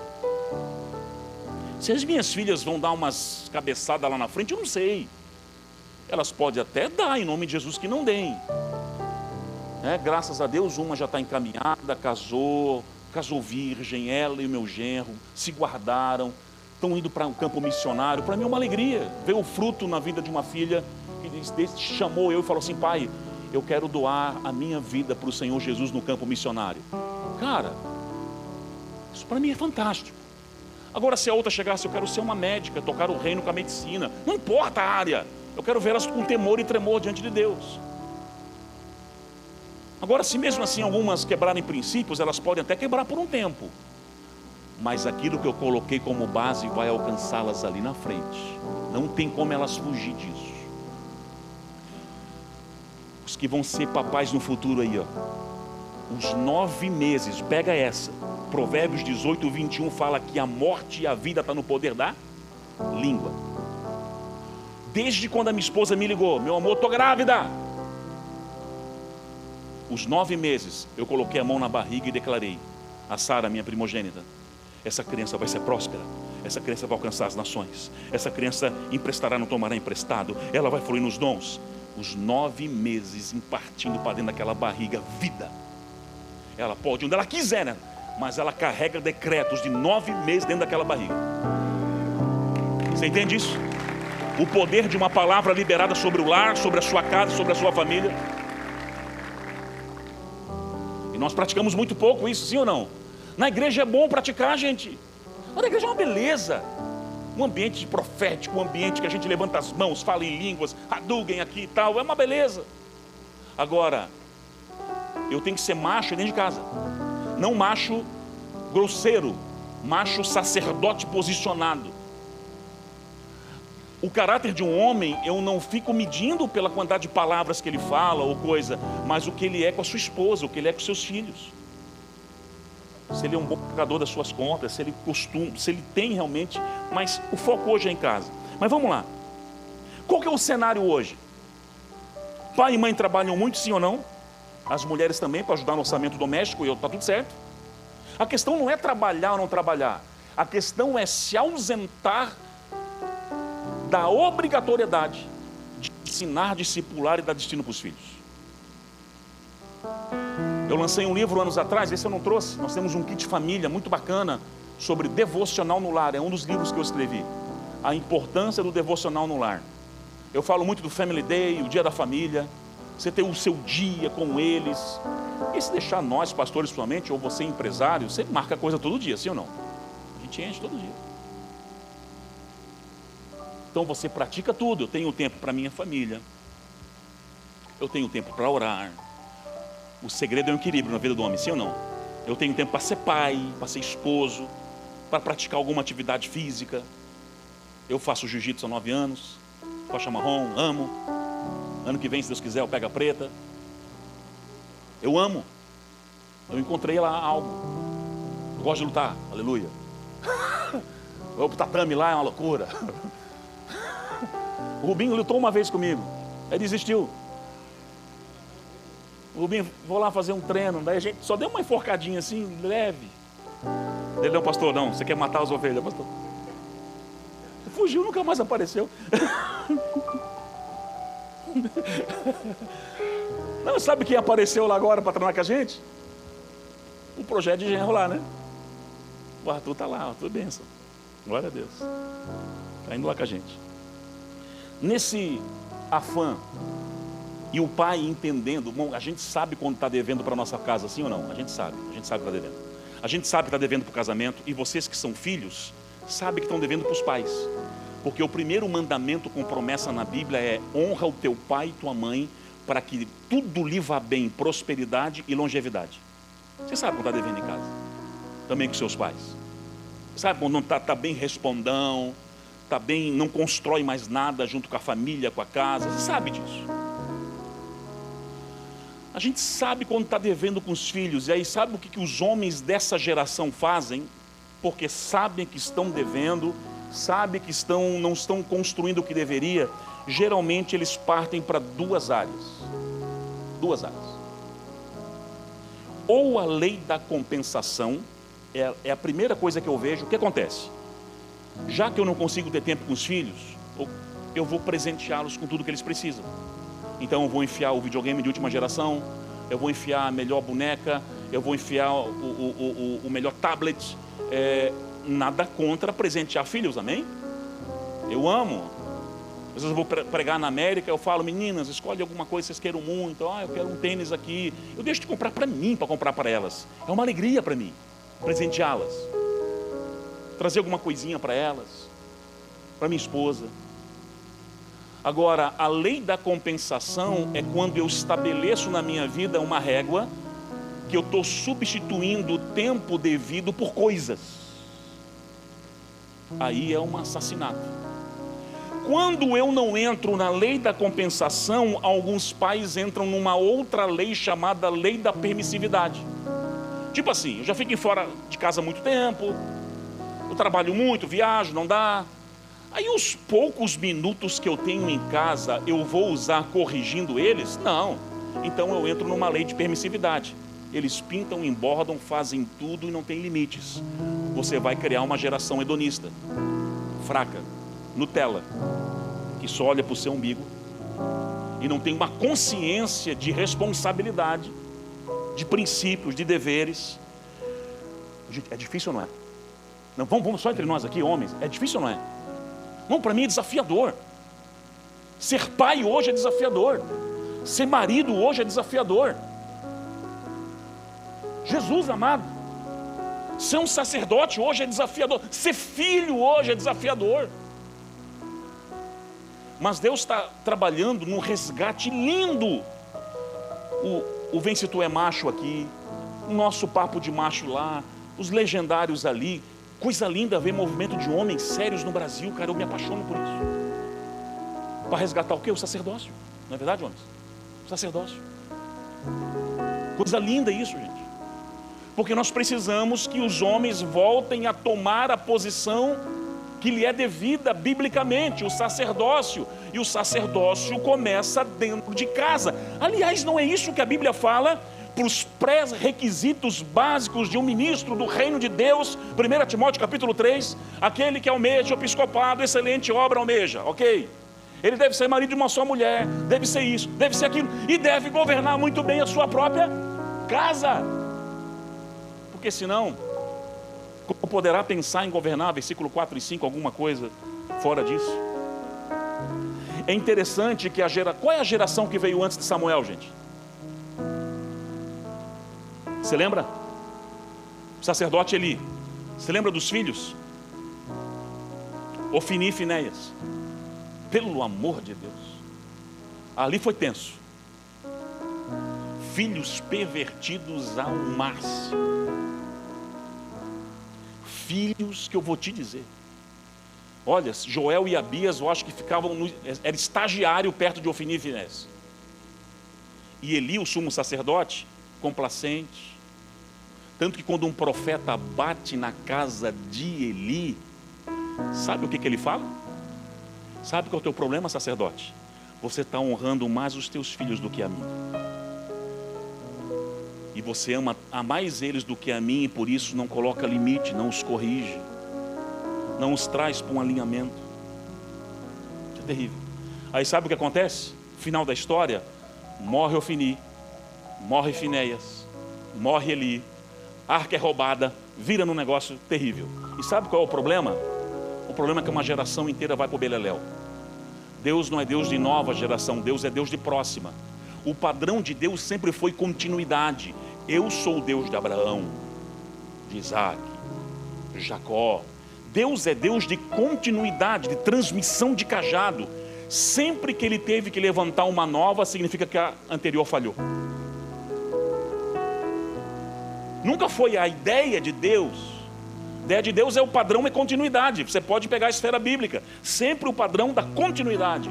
Se as minhas filhas vão dar umas cabeçadas lá na frente, eu não sei. Elas podem até dar, em nome de Jesus, que não deem. Graças a Deus, uma já está encaminhada, casou virgem, ela e o meu genro, se guardaram, estão indo para um campo missionário. Para mim é uma alegria ver o fruto na vida de uma filha que chamou eu e falou assim: pai, eu quero doar a minha vida para o Senhor Jesus no campo missionário. Cara, isso para mim é fantástico. Agora, se a outra chegasse: eu quero ser uma médica, tocar o reino com a medicina, não importa a área, eu quero ver elas com temor e tremor diante de Deus. Agora, se mesmo assim algumas quebrarem princípios, elas podem até quebrar por um tempo, mas aquilo que eu coloquei como base vai alcançá-las ali na frente. Não tem como elas fugir disso. Os que vão ser papais no futuro aí, ó, os 9 meses, pega essa. Provérbios 18, 21 fala que a morte e a vida está no poder da língua. Desde quando a minha esposa me ligou: meu amor, estou grávida. Os 9 meses eu coloquei a mão na barriga e declarei a Sara, minha primogênita: essa criança vai ser próspera, essa criança vai alcançar as nações, essa criança emprestará, não tomará emprestado, ela vai fluir nos dons. Os 9 meses impartindo para dentro daquela barriga vida. Ela pode onde ela quiser, né? Mas ela carrega decretos de 9 meses dentro daquela barriga. Você entende isso? O poder de uma palavra liberada sobre o lar, sobre a sua casa, sobre a sua família. E nós praticamos muito pouco isso, sim ou não? Na igreja é bom praticar, gente. Na igreja é uma beleza. Um ambiente profético, um ambiente que a gente levanta as mãos, fala em línguas, Hadouken aqui e tal, é uma beleza. Agora, eu tenho que ser macho dentro de casa. Não macho grosseiro, macho sacerdote posicionado. O caráter de um homem, eu não fico medindo pela quantidade de palavras que ele fala ou coisa, mas o que ele é com a sua esposa, o que ele é com seus filhos. Se ele é um bom pagador das suas contas, se ele costuma, se ele tem realmente, mas o foco hoje é em casa. Mas vamos lá. Qual que é o cenário hoje? Pai e mãe trabalham muito, sim ou não? As mulheres também, para ajudar no orçamento doméstico, e está tudo certo. A questão não é trabalhar ou não trabalhar. A questão é se ausentar da obrigatoriedade de ensinar, discipular e dar destino para os filhos. Eu lancei um livro anos atrás, esse eu não trouxe. Nós temos um kit família muito bacana sobre devocional no lar. É um dos livros que eu escrevi. A importância do devocional no lar. Eu falo muito do Family Day, o dia da família. Você ter o seu dia com eles. E se deixar nós, pastores somente, ou você empresário, você marca coisa todo dia, sim ou não? A gente enche todo dia. Então você pratica tudo. Eu tenho tempo para minha família. Eu tenho tempo para orar. O segredo é o equilíbrio na vida do homem, sim ou não? Eu tenho tempo para ser pai, para ser esposo, para praticar alguma atividade física. Eu faço jiu-jitsu há 9 anos, faixa marrom, amo. Ano que vem, se Deus quiser, eu pego a preta. Eu amo. Eu encontrei lá algo. Eu gosto de lutar, aleluia. Eu vou pro tatame lá, é uma loucura. O Rubinho lutou uma vez comigo, aí desistiu. O Rubinho, vou lá fazer um treino, daí a gente só deu uma enforcadinha assim, leve. Ele: não, pastor, não, você quer matar as ovelhas, pastor? Fugiu, nunca mais apareceu. Não, sabe quem apareceu lá agora para treinar com a gente? O projeto de genro lá, né? O Arthur está lá, Arthur, benção. Glória a Deus. Está indo lá com a gente. Nesse afã, e o pai entendendo, bom, a gente sabe quando está devendo para a nossa casa, sim ou não? A gente sabe que está devendo. A gente sabe que está devendo para o casamento, e vocês que são filhos, sabem que estão devendo para os pais. Porque o primeiro mandamento com promessa na Bíblia é: honra o teu pai e tua mãe, para que tudo lhe vá bem, prosperidade e longevidade. Você sabe quando está devendo em casa? Também com seus pais. Sabe quando não está bem respondão, está bem, não constrói mais nada junto com a família, com a casa. Você sabe disso. A gente sabe quando está devendo com os filhos. E aí sabe o que os homens dessa geração fazem? Porque sabem que estão devendo, sabem que não estão construindo o que deveria. Geralmente eles partem para 2 áreas. 2 áreas. Ou a lei da compensação, é a primeira coisa que eu vejo. O que acontece? Já que eu não consigo ter tempo com os filhos, eu vou presenteá-los com tudo que eles precisam. Então eu vou enfiar o videogame de última geração, eu vou enfiar a melhor boneca, eu vou enfiar o melhor tablet. Nada contra presentear filhos, amém? Eu amo. Às vezes eu vou pregar na América, eu falo: meninas, escolhe alguma coisa que vocês queiram muito. Eu quero um tênis aqui. Eu deixo de comprar para mim, para comprar para elas. É uma alegria para mim presenteá-las, trazer alguma coisinha para elas, para minha esposa. Agora, a lei da compensação é quando eu estabeleço na minha vida uma régua, que eu estou substituindo o tempo devido por coisas. aí é um assassinato. Quando eu não entro na lei da compensação, alguns pais entram numa outra lei chamada lei da permissividade. Tipo assim, eu já fico fora de casa há muito tempo, eu trabalho muito, viajo, não dá. Aí os poucos minutos que eu tenho em casa, eu vou usar corrigindo eles? Não. Então eu entro numa lei de permissividade. Eles pintam, embordam, fazem tudo e não tem limites. Você vai criar uma geração hedonista, fraca, Nutella, que só olha para o seu umbigo e não tem uma consciência de responsabilidade, de princípios, de deveres. Gente, é difícil ou não é? Não, vamos só entre nós aqui, homens. É difícil ou não é? Não, para mim é desafiador. Ser pai hoje é desafiador. Ser marido hoje é desafiador. Jesus amado, ser um sacerdote hoje é desafiador. Ser filho hoje é desafiador. Mas Deus está trabalhando num resgate lindo. O Vem Se Tu É Macho aqui, o nosso papo de macho lá, os legendários ali. Coisa linda ver movimento de homens sérios no Brasil, cara, eu me apaixono por isso. Para resgatar o quê? O sacerdócio. Não é verdade, homens? O sacerdócio. Coisa linda isso, gente. Porque nós precisamos que os homens voltem a tomar a posição que lhe é devida biblicamente, o sacerdócio. E o sacerdócio começa dentro de casa. Aliás, não é isso que a Bíblia fala para os pré-requisitos básicos de um ministro do reino de Deus? 1 Timóteo capítulo 3, aquele que almeja o episcopado, excelente obra almeja, ok? Ele deve ser marido de uma só mulher, deve ser isso, deve ser aquilo, e deve governar muito bem a sua própria casa. Porque senão, como poderá pensar em governar, versículo 4 e 5, alguma coisa fora disso? É interessante que qual é a geração que veio antes de Samuel, gente? Você lembra? O sacerdote Eli. Você lembra dos filhos? Ofni e Finéias. Pelo amor de Deus, ali foi tenso. Filhos pervertidos ao máximo. Filhos que eu vou te dizer. Olha, Joel e Abias, eu acho que ficavam era estagiário perto de Ofni e Finéias. E Eli, o sumo sacerdote, complacente. Tanto que quando um profeta bate na casa de Eli, sabe o que ele fala? Sabe qual é o teu problema, sacerdote? Você está honrando mais os teus filhos do que a mim. E você ama a mais eles do que a mim, e por isso não coloca limite, não os corrige, não os traz para um alinhamento. Isso é terrível. Aí sabe o que acontece? Final da história, morre Ofni, morre Finéias, morre Eli, a arca é roubada, vira num negócio terrível. E sabe qual é o problema? O problema é que uma geração inteira vai para o beleléu. Deus não é Deus de nova geração, Deus é Deus de próxima. O padrão de Deus sempre foi continuidade. Eu sou o Deus de Abraão, de Isaac, de Jacó. Deus é Deus de continuidade, de transmissão de cajado. Sempre que ele teve que levantar uma nova, significa que a anterior falhou. Nunca foi a ideia de Deus. A ideia de Deus é o padrão e continuidade. Você pode pegar a esfera bíblica. Sempre o padrão da continuidade.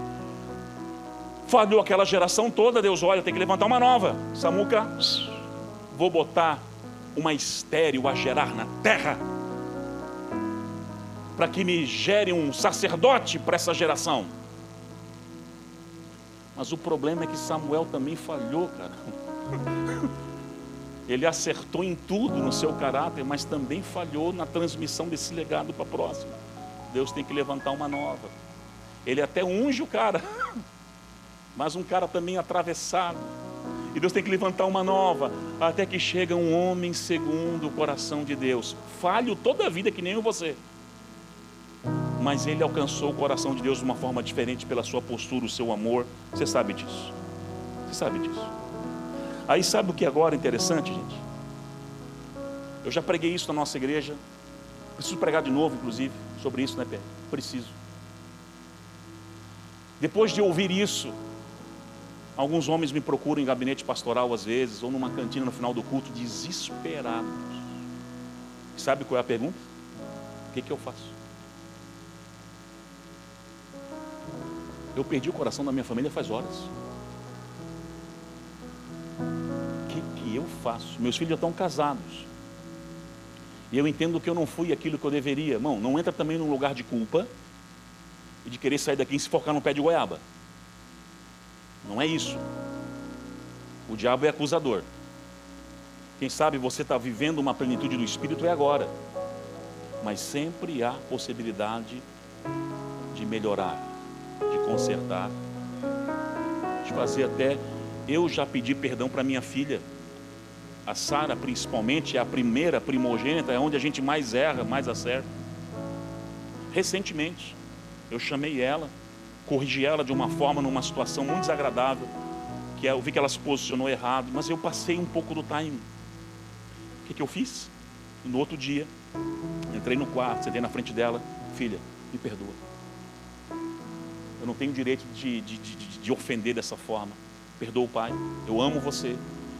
Falhou aquela geração toda, Deus olha, tem que levantar uma nova. Samuca, vou botar uma estéril a gerar na terra, para que me gere um sacerdote para essa geração. Mas o problema é que Samuel também falhou, cara. Ele acertou em tudo no seu caráter, mas também falhou na transmissão desse legado para a próxima. Deus tem que levantar uma nova. Ele até unge o cara, mas um cara também atravessado. E Deus tem que levantar uma nova, até que chega um homem segundo o coração de Deus. Falho toda a vida que nem você, mas ele alcançou o coração de Deus de uma forma diferente, pela sua postura, o seu amor. Você sabe disso. Você sabe disso. Aí sabe o que agora é interessante, gente? Eu já preguei isso na nossa igreja. Preciso pregar de novo, inclusive, sobre isso, né, Pé? Preciso. Depois de ouvir isso, alguns homens me procuram em gabinete pastoral às vezes, ou numa cantina no final do culto, desesperados. Sabe qual é a pergunta? O que eu faço? Eu perdi o coração da minha família faz horas. O que eu faço? Meus filhos já estão casados. E eu entendo que eu não fui aquilo que eu deveria. Irmão, não entra também num lugar de culpa e de querer sair daqui e se focar no pé de goiaba. Não é isso. O diabo é acusador. Quem sabe você está vivendo uma plenitude do Espírito é agora. Mas sempre há possibilidade de melhorar, de consertar, de fazer até... Eu já pedi perdão para minha filha. A Sara, principalmente, é a primeira primogênita, é onde a gente mais erra, mais acerta. Recentemente, eu chamei ela, corrigi ela de uma forma, numa situação muito desagradável, que eu vi que ela se posicionou errado, mas eu passei um pouco do timing. O que eu fiz? No outro dia, entrei no quarto, sentei na frente dela: filha, me perdoa. Eu não tenho direito de ofender dessa forma. Perdoa o pai, eu amo você.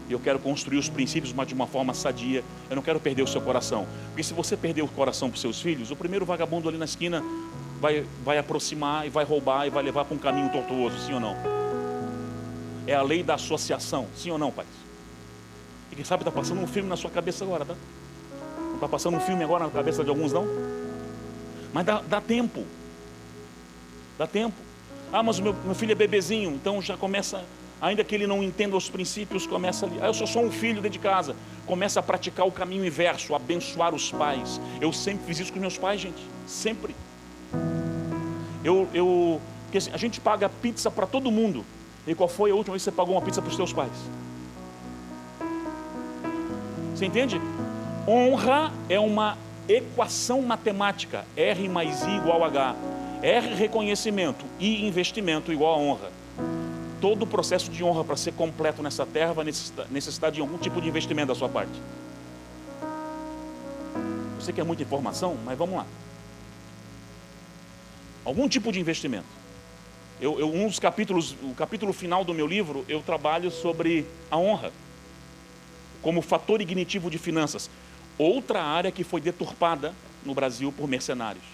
E eu quero construir os princípios, mas de uma forma sadia. Eu não quero perder o seu coração. Porque se você perder o coração para os seus filhos, o primeiro vagabundo ali na esquina vai aproximar e vai roubar e vai levar para um caminho tortuoso, sim ou não? É a lei da associação, sim ou não, pai? E quem sabe está passando um filme na sua cabeça agora, tá? Não está passando um filme agora na cabeça de alguns, não? Mas dá tempo. Dá tempo. Ah, mas o meu filho é bebezinho, então já começa... Ainda que ele não entenda os princípios, começa ali. Eu sou só um filho dentro de casa. Começa a praticar o caminho inverso, abençoar os pais. Eu sempre fiz isso com meus pais, gente. Sempre. Porque assim, a gente paga pizza para todo mundo. E qual foi a última vez que você pagou uma pizza para os seus pais? Você entende? Honra é uma equação matemática. R mais I igual a H. R, reconhecimento. I, investimento igual a honra. Todo o processo de honra para ser completo nessa terra vai necessitar de algum tipo de investimento da sua parte. Eu sei que é muita informação, mas vamos lá. Algum tipo de investimento. Um dos capítulos, o capítulo final do meu livro, eu trabalho sobre a honra como fator ignitivo de finanças. Outra área que foi deturpada no Brasil por mercenários.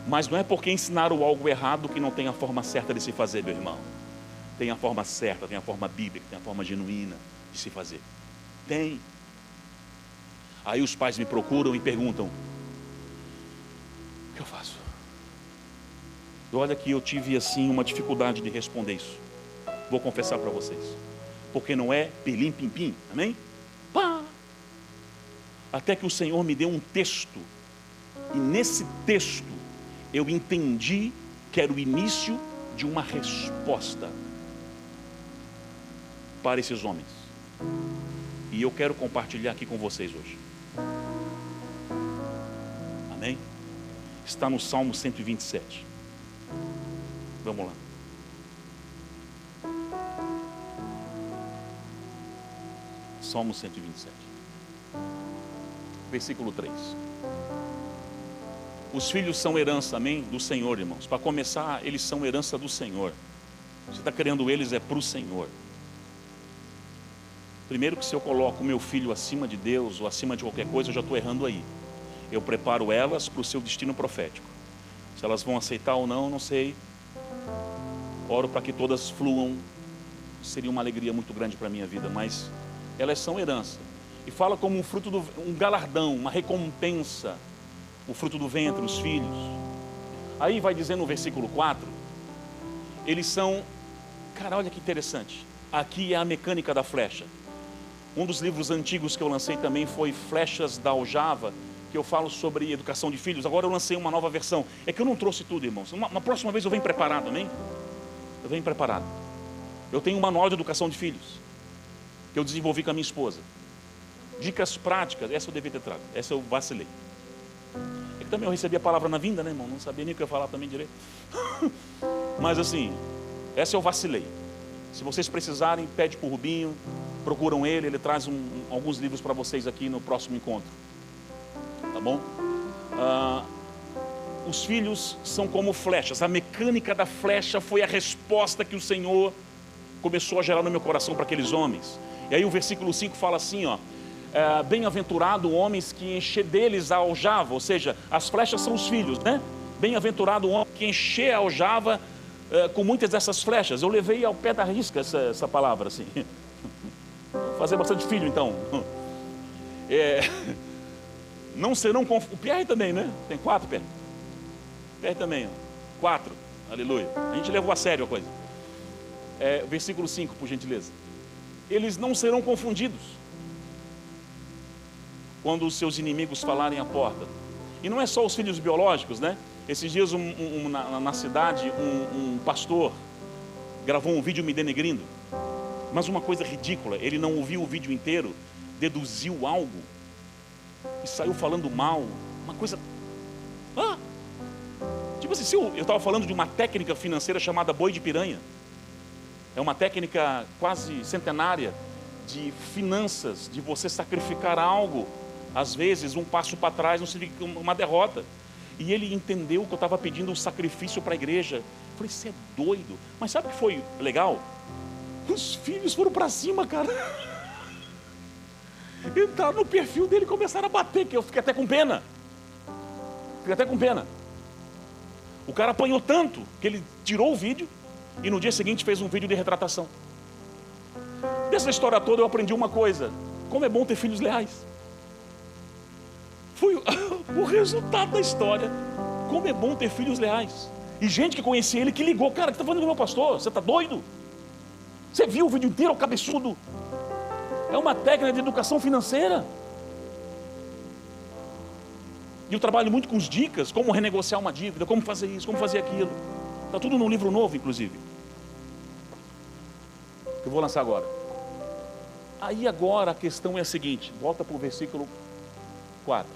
Mas não é porque ensinaram algo errado que não tem a forma certa de se fazer, meu irmão. Tem a forma certa, tem a forma bíblica, tem a forma genuína de se fazer. Tem. Aí os pais me procuram e perguntam: o que eu faço? E olha que eu tive assim uma dificuldade de responder isso. Vou confessar para vocês. Porque não é pilim pim pim, amém? Pá! Até que o Senhor me deu um texto. E nesse texto eu entendi que era o início de uma resposta para esses homens. E eu quero compartilhar aqui com vocês hoje. Amém? Está no Salmo 127. Vamos lá. Salmo 127. Versículo 3. Os filhos são herança, amém? Do Senhor, irmãos. Para começar, eles são herança do Senhor. Você está querendo eles, é para o Senhor. Primeiro que se eu coloco o meu filho acima de Deus ou acima de qualquer coisa, eu já estou errando aí. Eu preparo elas para o seu destino profético. Se elas vão aceitar ou não, não sei. Oro para que todas fluam. Seria uma alegria muito grande para a minha vida, mas elas são herança. E fala como um fruto um galardão, uma recompensa. O fruto do ventre, os filhos. Aí vai dizendo no versículo 4, eles são... Cara, olha que interessante. Aqui é a mecânica da flecha. Um dos livros antigos que eu lancei também foi Flechas da Aljava, que eu falo sobre educação de filhos. Agora eu lancei uma nova versão. É que eu não trouxe tudo, irmãos. Uma próxima vez eu venho preparado, amém? Eu venho preparado. Eu tenho um manual de educação de filhos, que eu desenvolvi com a minha esposa. Dicas práticas, essa eu devia ter trago. Essa eu vacilei. É que também eu recebi a palavra na vinda, né, irmão? Não sabia nem o que eu ia falar também direito. Mas assim, essa eu vacilei. Se vocês precisarem, pede para o Rubinho, procuram ele traz alguns livros para vocês aqui no próximo encontro. Tá bom? Os filhos são como flechas. A mecânica da flecha foi a resposta que o Senhor começou a gerar no meu coração para aqueles homens. E aí o versículo 5 fala assim, ó: bem-aventurado homens que encher deles a aljava. Ou seja, as flechas são os filhos, né? Bem-aventurado homem que encher a aljava com muitas dessas flechas. Eu levei ao pé da risca essa palavra, assim. Vou fazer bastante filho, então. Não serão confundidos. O Pierre também, né? Tem 4, Pierre? Pierre também, 4. Aleluia. A gente levou a sério a coisa. Versículo 5, por gentileza. Eles não serão confundidos quando os seus inimigos falarem à porta. E não é só os filhos biológicos, né? Esses dias na cidade, um pastor gravou um vídeo me denegrindo. Mas uma coisa ridícula, ele não ouviu o vídeo inteiro, deduziu algo e saiu falando mal. Uma coisa... Tipo assim, eu estava falando de uma técnica financeira chamada boi de piranha. É uma técnica quase centenária de finanças, de você sacrificar algo. Às vezes, um passo para trás não significa uma derrota. E ele entendeu que eu estava pedindo um sacrifício para a igreja. Eu falei, você é doido. Mas sabe o que foi legal? Os filhos foram para cima, cara. Entraram no perfil dele e começaram a bater, que eu fiquei até com pena. O cara apanhou tanto que ele tirou o vídeo e no dia seguinte fez um vídeo de retratação. Dessa história toda eu aprendi uma coisa: como é bom ter filhos leais. Foi o resultado da história. Como é bom ter filhos leais. E gente que conhecia ele que ligou: cara, o que está falando com o meu pastor? Você está doido? Você viu o vídeo inteiro, o cabeçudo? É uma técnica de educação financeira. E eu trabalho muito com as dicas, como renegociar uma dívida, como fazer isso, como fazer aquilo. Está tudo num livro novo, inclusive, que eu vou lançar agora. Aí agora a questão é a seguinte, volta para o versículo 4.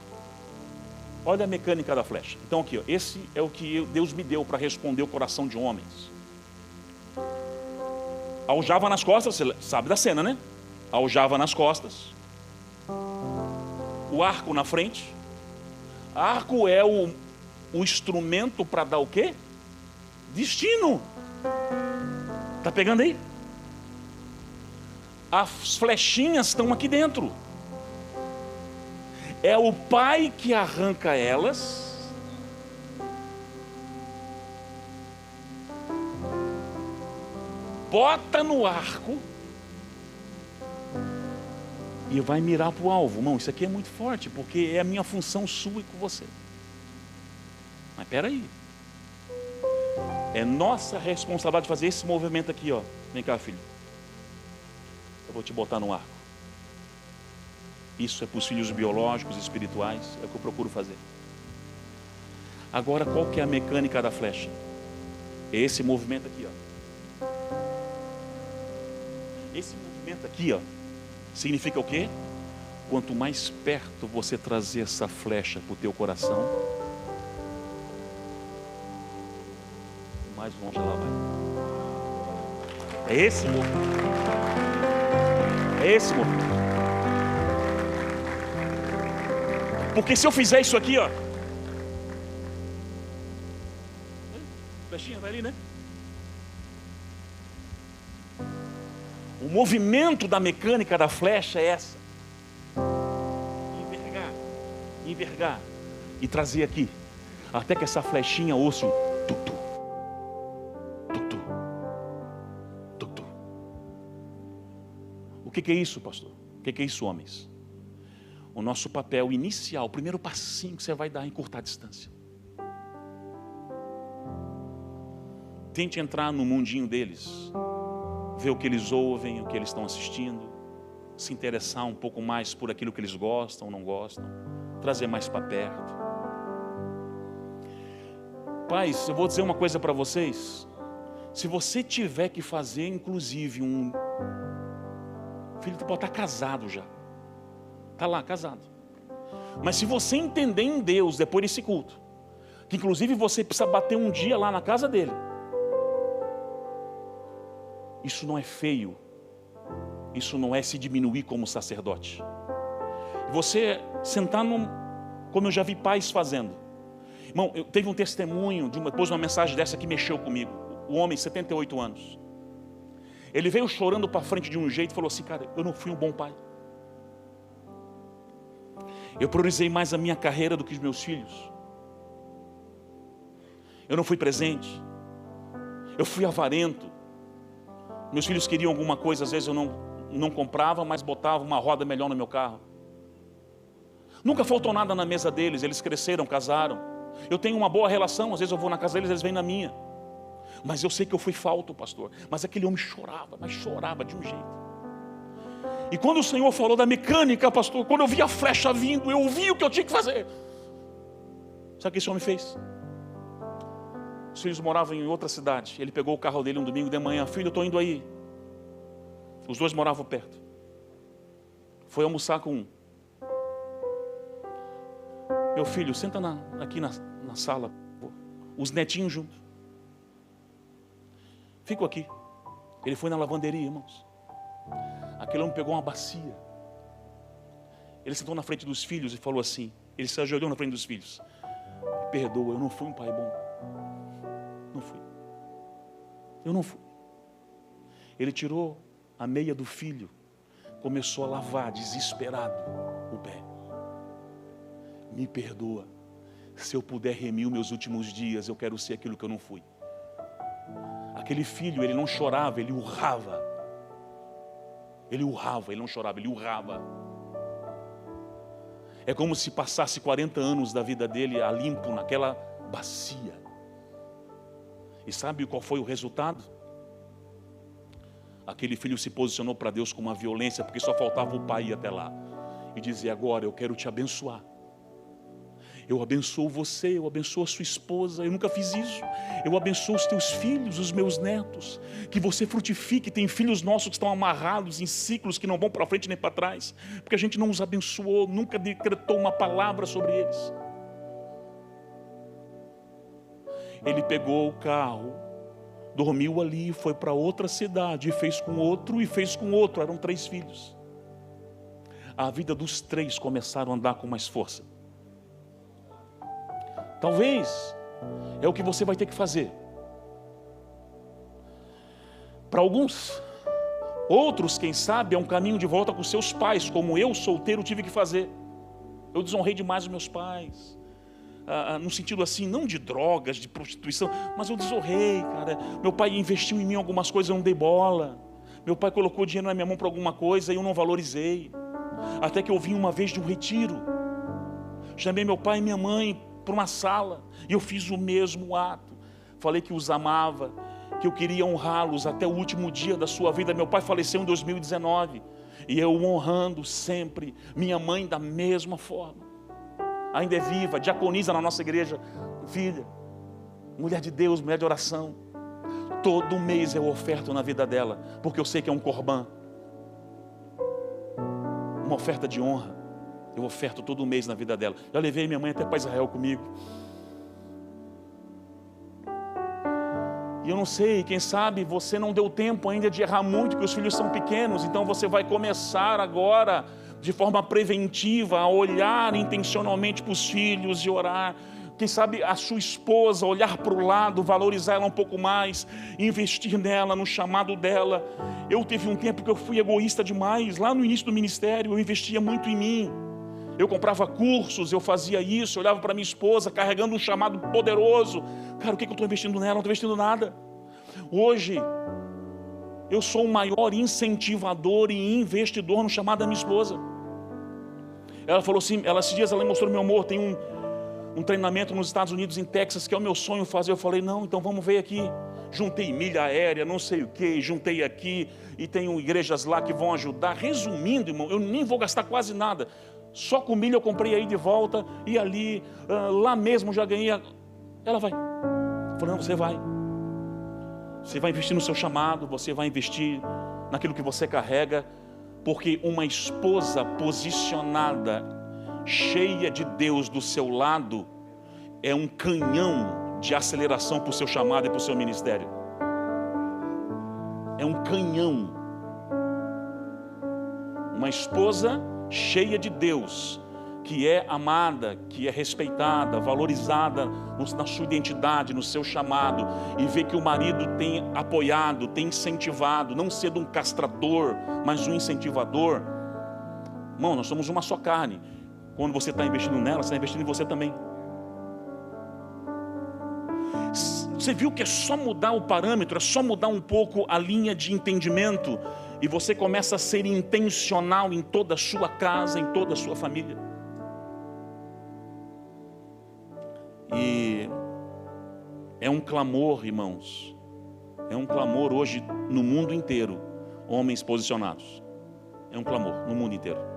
Olha a mecânica da flecha. Então aqui, ó, esse é o que Deus me deu para responder o coração de homens. Aljava nas costas, você sabe da cena, né? Aljava nas costas. O arco na frente. Arco é o instrumento para dar o quê? Destino. Tá pegando aí? As flechinhas estão aqui dentro. É o pai que arranca elas. Bota no arco. E vai mirar para o alvo. Irmão, isso aqui é muito forte, porque é a minha função sua e com você. Mas espera aí. É nossa responsabilidade fazer esse movimento aqui, ó. Vem cá, filho. Eu vou te botar no arco. Isso é para os filhos biológicos, espirituais. É o que eu procuro fazer. Agora, qual que é a mecânica da flecha? É esse movimento aqui, ó. Esse movimento aqui, ó, significa o quê? Quanto mais perto você trazer essa flecha para o teu coração, mais longe ela vai. É esse movimento. É esse movimento. Porque se eu fizer isso aqui, ó, a flechinha vai ali, né? O movimento da mecânica da flecha é essa. Envergar e trazer aqui, até que essa flechinha ouça um tutu, tutu, tutu. O que é isso, pastor? O que é isso, homens? O nosso papel inicial, o primeiro passinho que você vai dar é encurtar a distância. Tente entrar no mundinho deles, ver o que eles ouvem, o que eles estão assistindo, se interessar um pouco mais por aquilo que eles gostam ou não gostam, trazer mais para perto. Pais, eu vou dizer uma coisa para vocês. Se você tiver que fazer, inclusive, o filho pode estar casado já, está lá casado, mas se você entender em Deus depois desse culto, que inclusive você precisa bater um dia lá na casa dele, isso não é feio, isso não é se diminuir como sacerdote. Você sentar como eu já vi pais fazendo. Irmão, eu teve um testemunho depois de uma mensagem dessa que mexeu comigo. O homem, 78 anos. Ele veio chorando para frente de um jeito e falou assim: cara, eu não fui um bom pai. Eu priorizei mais a minha carreira do que os meus filhos. Eu não fui presente. Eu fui avarento. Meus filhos queriam alguma coisa, às vezes eu não comprava, mas botava uma roda melhor no meu carro. Nunca faltou nada na mesa deles, eles cresceram, casaram. Eu tenho uma boa relação, às vezes eu vou na casa deles, eles vêm na minha. Mas eu sei que eu fui falto, pastor. Mas aquele homem chorava, mas chorava de um jeito. E quando o Senhor falou da mecânica, pastor, quando eu vi a flecha vindo, eu vi o que eu tinha que fazer. Sabe o que esse homem fez? Os filhos moravam em outra cidade. Ele pegou o carro dele um domingo de manhã. Filho, eu estou indo aí. Os dois moravam perto. Foi almoçar com um. Meu filho, senta aqui na sala. Os netinhos juntos. Fico aqui. Ele foi na lavanderia, irmãos. Aquele homem pegou uma bacia. Ele sentou na frente dos filhos e falou assim. Ele se ajoelhou na frente dos filhos. Perdoa, eu não fui um pai bom. Não fui. Eu não fui. Ele tirou a meia do filho. Começou a lavar, desesperado, o pé. Me perdoa. Se eu puder remir os meus últimos dias, eu quero ser aquilo que eu não fui. Aquele filho, ele não chorava, ele urrava. Ele urrava, ele não chorava, ele urrava. É como se passasse 40 anos da vida dele a limpo naquela bacia. E sabe qual foi o resultado? Aquele filho se posicionou para Deus com uma violência, porque só faltava o pai ir até lá. E dizer, agora eu quero te abençoar. Eu abençoo você, eu abençoo a sua esposa. Eu nunca fiz isso. Eu abençoo os teus filhos, os meus netos. Que você frutifique. Tem filhos nossos que estão amarrados em ciclos que não vão para frente nem para trás. Porque a gente não os abençoou, nunca decretou uma palavra sobre eles. Ele pegou o carro, dormiu ali, foi para outra cidade, e fez com outro, e fez com outro. Eram 3 filhos. A vida dos 3 começaram a andar com mais força. Talvez é o que você vai ter que fazer. Para alguns, outros, quem sabe, é um caminho de volta com seus pais, como eu, solteiro, tive que fazer. Eu desonrei demais os meus pais. No sentido assim, não de drogas, de prostituição, mas eu desonrei, cara. Meu pai investiu em mim algumas coisas, eu não dei bola. Meu pai colocou dinheiro na minha mão para alguma coisa e eu não valorizei. Até que eu vim uma vez de um retiro. Chamei meu pai e minha mãe para uma sala, e eu fiz o mesmo ato. Falei que os amava, que eu queria honrá-los até o último dia da sua vida. Meu pai faleceu em 2019, e eu honrando sempre. Minha mãe da mesma forma. Ainda é viva, diaconiza na nossa igreja. Filha, mulher de Deus, mulher de oração. Todo mês eu oferto na vida dela, porque eu sei que é um corbã, uma oferta de honra. Eu oferto todo mês na vida dela. Já levei minha mãe até para Israel comigo. E eu não sei, quem sabe você não deu tempo ainda de errar muito, porque os filhos são pequenos. Então você vai começar agora, de forma preventiva, a olhar intencionalmente para os filhos e orar. Quem sabe a sua esposa, olhar para o lado, valorizar ela um pouco mais, investir nela, no chamado dela. Eu tive um tempo que eu fui egoísta demais. Lá no início do ministério eu investia muito em mim. Eu comprava cursos, eu fazia isso, eu olhava para minha esposa carregando um chamado poderoso. Cara, o que eu estou investindo nela? Não estou investindo nada. Hoje, eu sou o maior incentivador e investidor no chamado da minha esposa. Ela falou assim, esses dias ela me mostrou, meu amor, tem um treinamento nos Estados Unidos, em Texas, que é o meu sonho fazer. Eu falei, não, então vamos ver aqui. Juntei milha aérea, não sei o que, juntei aqui, e tenho igrejas lá que vão ajudar. Resumindo, irmão, eu nem vou gastar quase nada. Só com milha eu comprei aí de volta, e ali, lá mesmo já ganhei. Ela vai. Eu falei, não, você vai. Você vai investir no seu chamado, você vai investir naquilo que você carrega, porque uma esposa posicionada, cheia de Deus do seu lado, é um canhão de aceleração para o seu chamado e para o seu ministério. É um canhão. Uma esposa cheia de Deus, que é amada, que é respeitada, valorizada na sua identidade, no seu chamado, e vê que o marido tem apoiado, tem incentivado, não sendo um castrador, mas um incentivador. Irmão, nós somos uma só carne. Quando você está investindo nela, você está investindo em você também. Você viu que é só mudar o parâmetro, é só mudar um pouco a linha de entendimento, e você começa a ser intencional em toda a sua casa, em toda a sua família. E é um clamor, irmãos, é um clamor hoje no mundo inteiro, homens posicionados. É um clamor no mundo inteiro.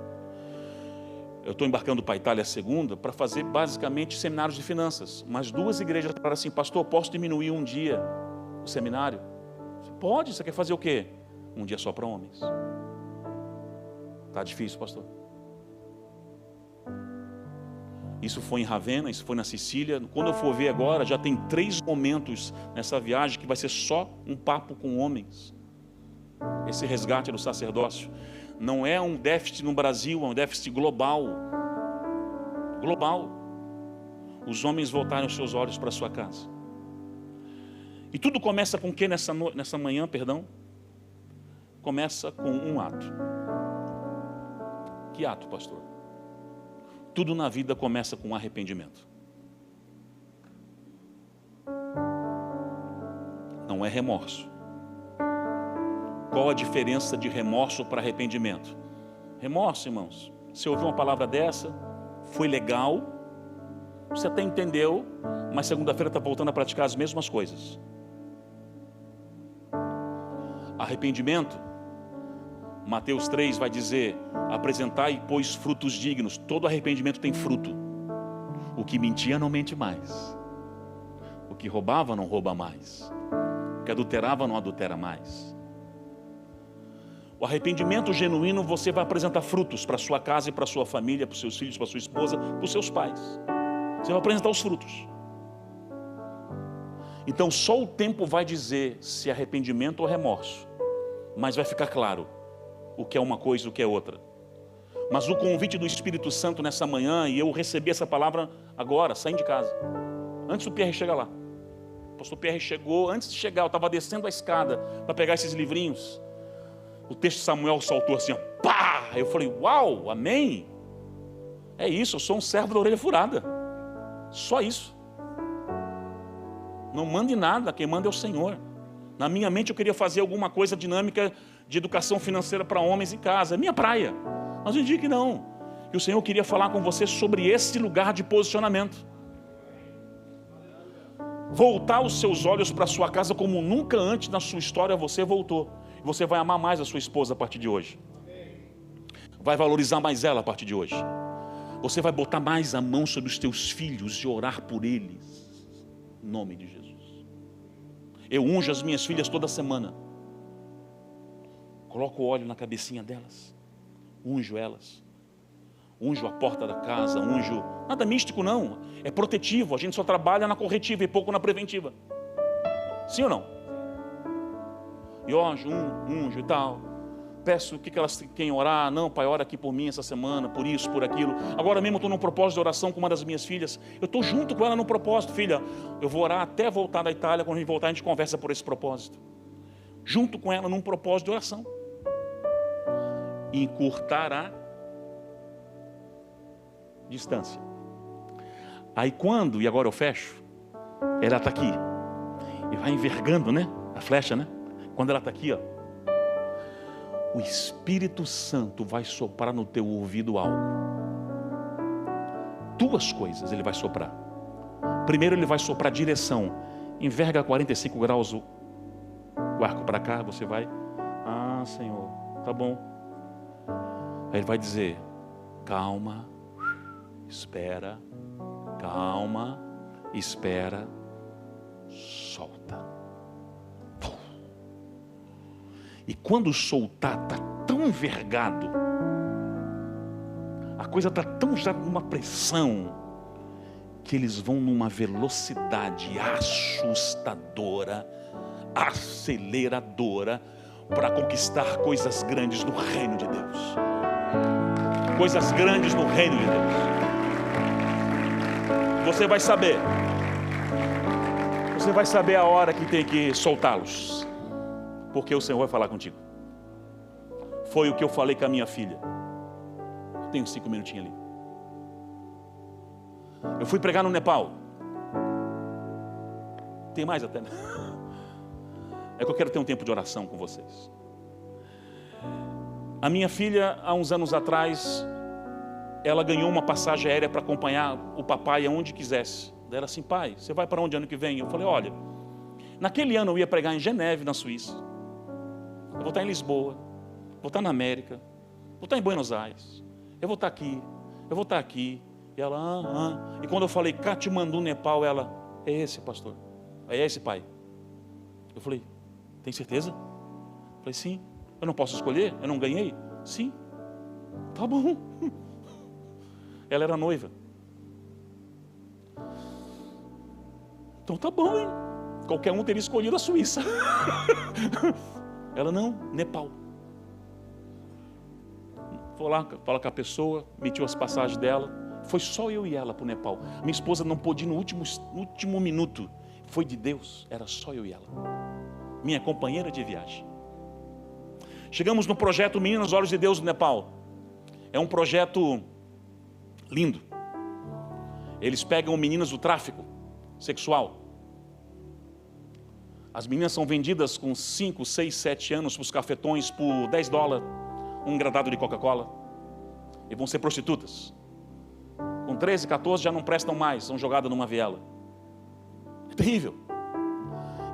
Eu estou embarcando para a Itália segunda para fazer basicamente seminários de finanças. Mas 2 igrejas falaram assim: pastor, posso diminuir um dia o seminário? Pode, você quer fazer o quê? Um dia só para homens. Está difícil, pastor. Isso foi em Ravenna, isso foi na Sicília. Quando eu for ver agora, já tem 3 momentos nessa viagem que vai ser só um papo com homens. Esse resgate do sacerdócio não é um déficit no Brasil, é um déficit global. Global. Os homens voltarem os seus olhos para a sua casa. E tudo começa com o que nessa manhã, perdão? Começa com um ato. Que ato, pastor? Tudo na vida começa com arrependimento. Não é remorso. Qual a diferença de remorso para arrependimento? Remorso, irmãos, você ouviu uma palavra dessa, foi legal, você até entendeu, mas segunda-feira está voltando a praticar as mesmas coisas. Arrependimento, Mateus 3 vai dizer: apresentai, pois, frutos dignos. Todo arrependimento tem fruto. O que mentia não mente mais. O que roubava não rouba mais. O que adulterava não adultera mais. O arrependimento genuíno, você vai apresentar frutos para a sua casa e para a sua família, para os seus filhos, para a sua esposa, para os seus pais. Você vai apresentar os frutos. Então só o tempo vai dizer se é arrependimento ou remorso. Mas vai ficar claro o que é uma coisa e o que é outra. Mas o convite do Espírito Santo nessa manhã, e eu recebi essa palavra agora, saindo de casa, antes do Pierre chegar lá. O pastor Pierre chegou, antes de chegar, eu estava descendo a escada para pegar esses livrinhos. O texto de Samuel saltou assim, ó, pá! Eu falei, uau, amém? É isso, eu sou um servo da orelha furada. Só isso. Não mande nada, quem manda é o Senhor. Na minha mente eu queria fazer alguma coisa dinâmica de educação financeira para homens em casa. É minha praia. Mas eu digo que não. E o Senhor queria falar com você sobre esse lugar de posicionamento. Voltar os seus olhos para a sua casa como nunca antes na sua história você voltou. E você vai amar mais a sua esposa a partir de hoje. Vai valorizar mais ela a partir de hoje. Você vai botar mais a mão sobre os teus filhos e orar por eles. Em nome de Jesus. Eu unjo as minhas filhas toda semana. Coloco óleo na cabecinha delas. Unjo elas. Unjo a porta da casa, unjo... Nada místico não, é protetivo. A gente só trabalha na corretiva e pouco na preventiva. Sim ou não? E unjo e tal. Peço o que elas querem orar. Não, pai, ora aqui por mim essa semana, por isso, por aquilo. Agora mesmo eu estou num propósito de oração com uma das minhas filhas. Eu estou junto com ela no propósito. Filha, eu vou orar até voltar da Itália. Quando a gente voltar a gente conversa por esse propósito. Junto com ela num propósito de oração. Encurtar a distância. Aí quando, e agora eu fecho, ela está aqui. E vai envergando, né? A flecha, né? Quando ela está aqui, ó. O Espírito Santo vai soprar no teu ouvido algo. 2 coisas ele vai soprar. Primeiro ele vai soprar direção. Enverga 45 graus o arco para cá, você vai. Ah, Senhor, tá bom. Aí ele vai dizer, calma, espera, calma, espera, solta. E quando soltar, está tão envergado, a coisa está tão já numa pressão, que eles vão numa velocidade assustadora, aceleradora, para conquistar coisas grandes no reino de Deus. Coisas grandes no reino de Deus. Você vai saber a hora que tem que soltá-los. Porque o Senhor vai falar contigo. Foi o que eu falei com a minha filha. Eu tenho 5 minutinhos ali. Eu fui pregar no Nepal. Tem mais até, né? É que eu quero ter um tempo de oração com vocês. A minha filha, há uns anos atrás, ela ganhou uma passagem aérea para acompanhar o papai aonde quisesse. Ela assim, pai, você vai para onde ano que vem? Eu falei, olha, naquele ano eu ia pregar em Geneve, na Suíça. Eu vou estar em Lisboa, vou estar na América, vou estar em Buenos Aires, eu vou estar aqui, eu vou estar aqui. E ela, E quando eu falei, Katmandu, Nepal, ela, é esse, pastor, é esse, pai. Eu falei, tem certeza? Eu falei, sim. Eu não posso escolher? Eu não ganhei? Sim. Tá bom. Ela era noiva. Então tá bom, hein? Qualquer um teria escolhido a Suíça. Ela não, Nepal. Vou lá falar com a pessoa, emitiu as passagens dela. Foi só eu e ela para o Nepal. Minha esposa não pôde ir no último minuto. Foi de Deus, era só eu e ela. Minha companheira de viagem. Chegamos no projeto Meninas nos Olhos de Deus no Nepal. É um projeto lindo. Eles pegam meninas do tráfico sexual. As meninas são vendidas com 5, 6, 7 anos para os cafetões por $10, um engradado de Coca-Cola. E vão ser prostitutas. Com 13, 14 já não prestam mais, são jogadas numa viela. É terrível.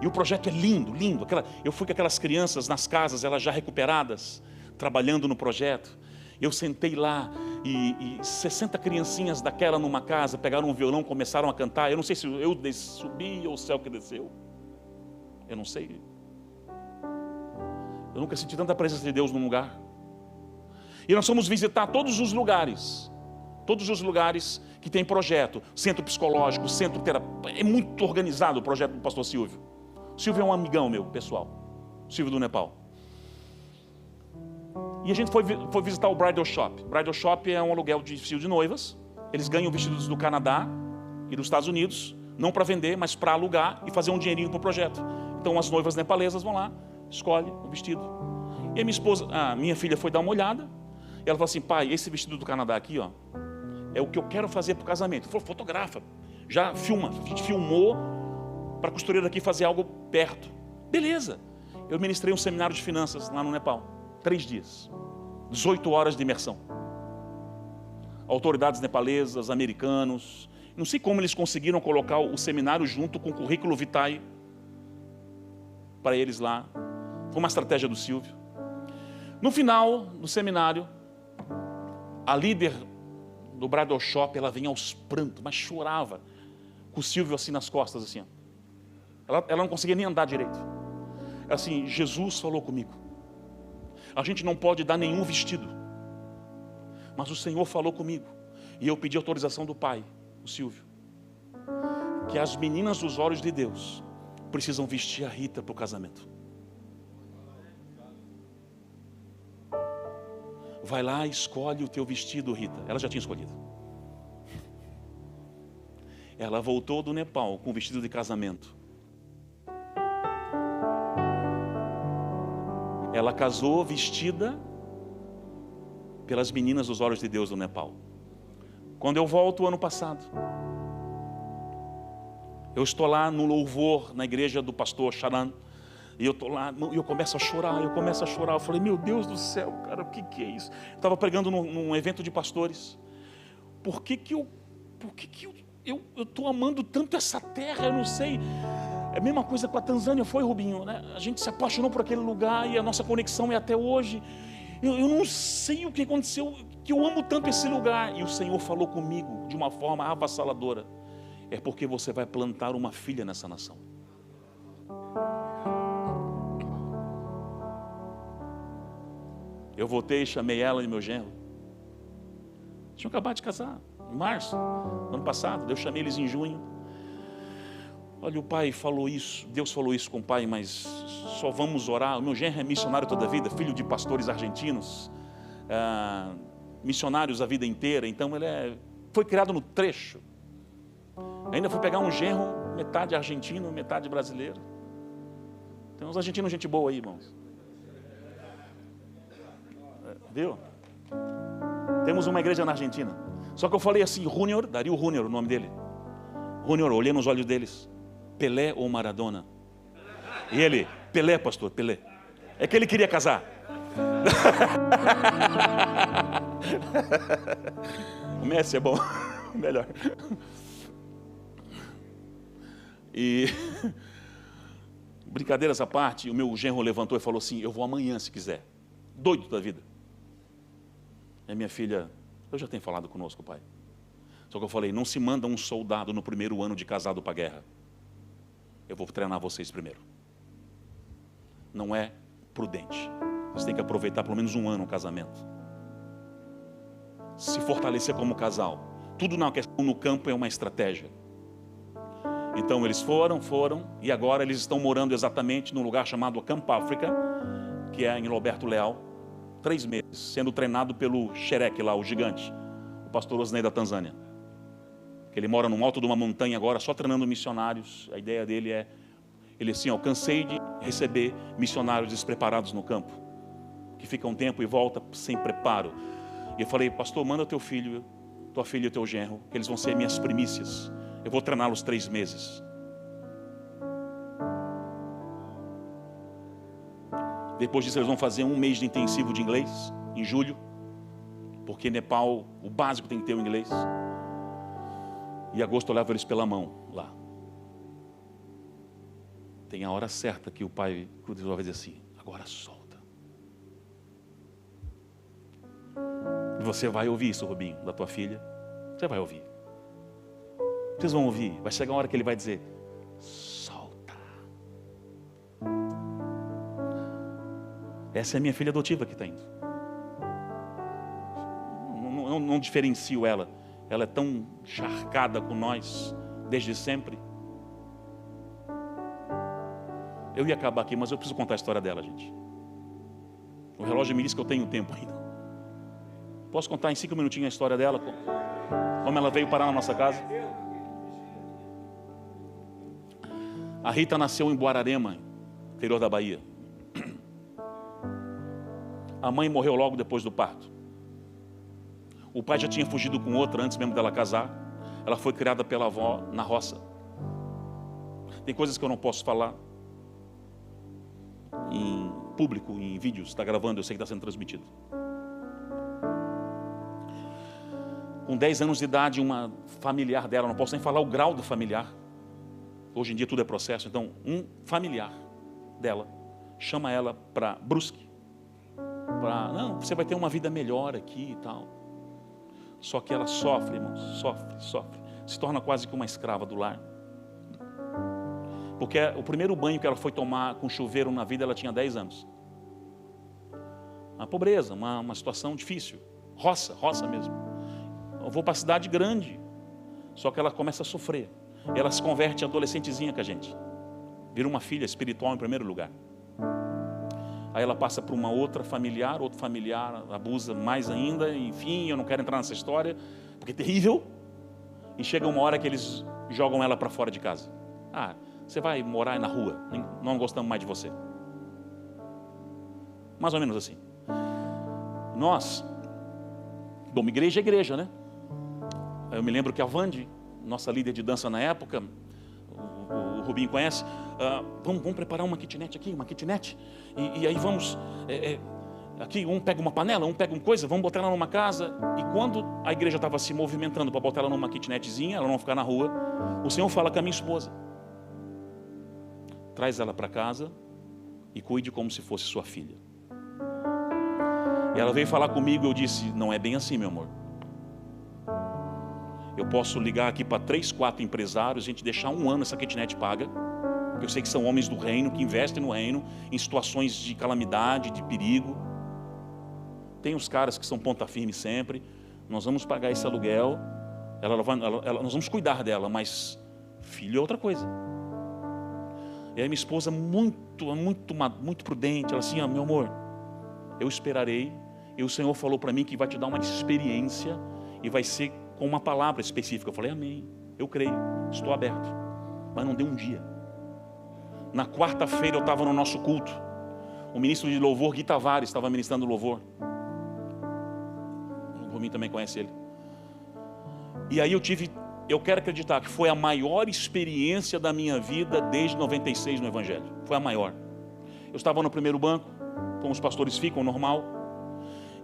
E o projeto é lindo, lindo. Eu fui com aquelas crianças nas casas, elas já recuperadas, trabalhando no projeto. Eu sentei lá e 60 criancinhas daquela numa casa, pegaram um violão, começaram a cantar. Eu não sei se eu subi ou o céu que desceu. Eu não sei. Eu nunca senti tanta presença de Deus num lugar. E nós fomos visitar todos os lugares que tem projeto, centro psicológico, centro terapêutico. É muito organizado o projeto do pastor Silvio. O Silvio é um amigão meu, pessoal. O Silvio do Nepal. E a gente foi visitar o Bridal Shop. Bridal Shop é um aluguel de vestido de noivas. Eles ganham vestidos do Canadá e dos Estados Unidos, não para vender, mas para alugar e fazer um dinheirinho para o projeto. Então as noivas nepalesas vão lá, escolhem o vestido. E a minha filha foi dar uma olhada. E ela falou assim, pai, esse vestido do Canadá aqui, ó, é o que eu quero fazer para o casamento. Ele falou, fotografa, já filma. A gente filmou para a costureira aqui fazer algo perto. Beleza. Eu ministrei um seminário de finanças lá no Nepal. 3 dias. 18 horas de imersão. Autoridades nepalesas, americanos. Não sei como eles conseguiram colocar o seminário junto com o currículo vitae para eles lá. Foi uma estratégia do Silvio. No final do seminário, a líder do Bridal Shop, ela vinha aos prantos, mas chorava, com o Silvio assim nas costas, assim, ó. Ela não conseguia nem andar direito. Assim, Jesus falou comigo. A gente não pode dar nenhum vestido, mas o Senhor falou comigo. E eu pedi autorização do pai, o Silvio, que as meninas dos olhos de Deus precisam vestir a Rita para o casamento. Vai lá e escolhe o teu vestido, Rita. Ela já tinha escolhido. Ela voltou do Nepal com o vestido de casamento. Ela casou vestida pelas meninas dos olhos de Deus do Nepal. Quando eu volto o ano passado, eu estou lá no louvor na igreja do pastor Charan. E eu estou lá, e eu começo a chorar. Eu falei, meu Deus do céu, cara, o que é isso? Eu estava pregando num evento de pastores. Por que eu estou amando tanto essa terra? Eu não sei. É a mesma coisa com a Tanzânia, foi, Rubinho, né? A gente se apaixonou por aquele lugar e a nossa conexão é até hoje. Eu não sei o que aconteceu, que eu amo tanto esse lugar. E o Senhor falou comigo de uma forma avassaladora. É porque você vai plantar uma filha nessa nação. Eu voltei e chamei ela e meu genro. Tinham acabado de casar, em março, ano passado. Eu chamei eles em junho. Olha, o pai falou isso, Deus falou isso com o pai, mas só vamos orar. O meu genro é missionário toda a vida, filho de pastores argentinos, missionários a vida inteira. Então ele foi criado no trecho. Ainda fui pegar um genro, metade argentino, metade brasileiro. Tem uns argentinos gente boa aí, irmãos. Viu? Temos uma igreja na Argentina. Só que eu falei assim, Júnior, Dario Júnior, o nome dele. Júnior, olhei nos olhos deles. Pelé ou Maradona? E ele, Pelé, pastor, Pelé. É que ele queria casar. O Messi é bom, melhor. E brincadeiras à parte, o meu genro levantou e falou assim: eu vou amanhã se quiser. Doido da vida. E minha filha, eu já tenho falado conosco, pai. Só que eu falei, não se manda um soldado no primeiro ano de casado para a guerra. Eu vou treinar vocês primeiro. Não é prudente. Vocês têm que aproveitar pelo menos um ano o casamento. Se fortalecer como casal. Tudo na questão no campo é uma estratégia. Então eles foram, e agora eles estão morando exatamente num lugar chamado Camp África, que é em Roberto Leal, 3 meses, sendo treinado pelo Xerec lá, o gigante, o pastor Osnei da Tanzânia. Ele mora no alto de uma montanha agora, só treinando missionários. A ideia dele é, ele assim, eu cansei de receber missionários despreparados no campo, que fica um tempo e volta sem preparo. E eu falei, pastor, manda teu filho, tua filha e teu genro, que eles vão ser minhas primícias. Eu vou treiná-los 3 meses. Depois disso eles vão fazer 1 mês de intensivo de inglês, em julho, porque Nepal, o básico tem que ter o inglês. Em agosto eu levo eles pela mão lá. Tem a hora certa que o pai vai dizer assim, agora solta. E você vai ouvir isso, Rubinho, da tua filha. Você vai ouvir. Vocês vão ouvir. Vai chegar uma hora que ele vai dizer, solta. Essa é a minha filha adotiva que está indo. Não diferencio ela. Ela é tão encharcada com nós, desde sempre. Eu ia acabar aqui, mas eu preciso contar a história dela, gente. O relógio me diz que eu tenho tempo ainda. Posso contar em 5 minutinhos a história dela? Como ela veio parar na nossa casa? A Rita nasceu em Guararema, interior da Bahia. A mãe morreu logo depois do parto. O pai já tinha fugido com outra antes mesmo dela casar. Ela foi criada pela avó na roça. Tem coisas que eu não posso falar em público, em vídeos. Está gravando, eu sei que está sendo transmitido. Com 10 anos de idade, uma familiar dela, não posso nem falar o grau do familiar. Hoje em dia tudo é processo. Então, um familiar dela chama ela para Brusque. Não, você vai ter uma vida melhor aqui e tal. Só que ela sofre, irmãos, sofre. Se torna quase que uma escrava do lar. Porque o primeiro banho que ela foi tomar com chuveiro na vida, ela tinha 10 anos. Uma pobreza, uma situação difícil. Roça mesmo. Eu vou para a cidade grande. Só que ela começa a sofrer. Ela se converte adolescentezinha com a gente. Vira uma filha espiritual em primeiro lugar. Aí ela passa para uma outro familiar abusa mais ainda, enfim, eu não quero entrar nessa história, porque é terrível. E chega uma hora que eles jogam ela para fora de casa. Você vai morar na rua, não gostamos mais de você. Mais ou menos assim. Nós, bom, igreja é igreja, né? Eu me lembro que a Vande, nossa líder de dança na época, o Rubinho conhece, vamos preparar uma kitnet aqui, e aí vamos, aqui um pega uma panela, um pega uma coisa, vamos botar ela numa casa. E quando a igreja estava se movimentando para botar ela numa kitnetzinha, ela não ficar na rua, o Senhor fala com a minha esposa, traz ela para casa e cuide como se fosse sua filha. E ela veio falar comigo, eu disse, não é bem assim, meu amor. Eu posso ligar aqui para 3, 4 empresários, a gente deixar 1 ano essa kitnet paga. Eu sei que são homens do reino, que investem no reino, em situações de calamidade, de perigo. Tem os caras que são ponta firme sempre. Nós vamos pagar esse aluguel, nós vamos cuidar dela, mas filho é outra coisa. E aí minha esposa, muito prudente, ela assim, meu amor, eu esperarei, e o Senhor falou para mim que vai te dar uma experiência, e vai ser com uma palavra específica. Eu falei, amém, eu creio, estou aberto. Mas não deu um dia. Na quarta-feira eu estava no nosso culto. O ministro de louvor, Gui Tavares, estava ministrando louvor. O Rominho também conhece ele. E aí eu tive eu quero acreditar que foi a maior experiência da minha vida desde 96 no Evangelho. Foi a maior. Eu estava no primeiro banco, como os pastores ficam, normal.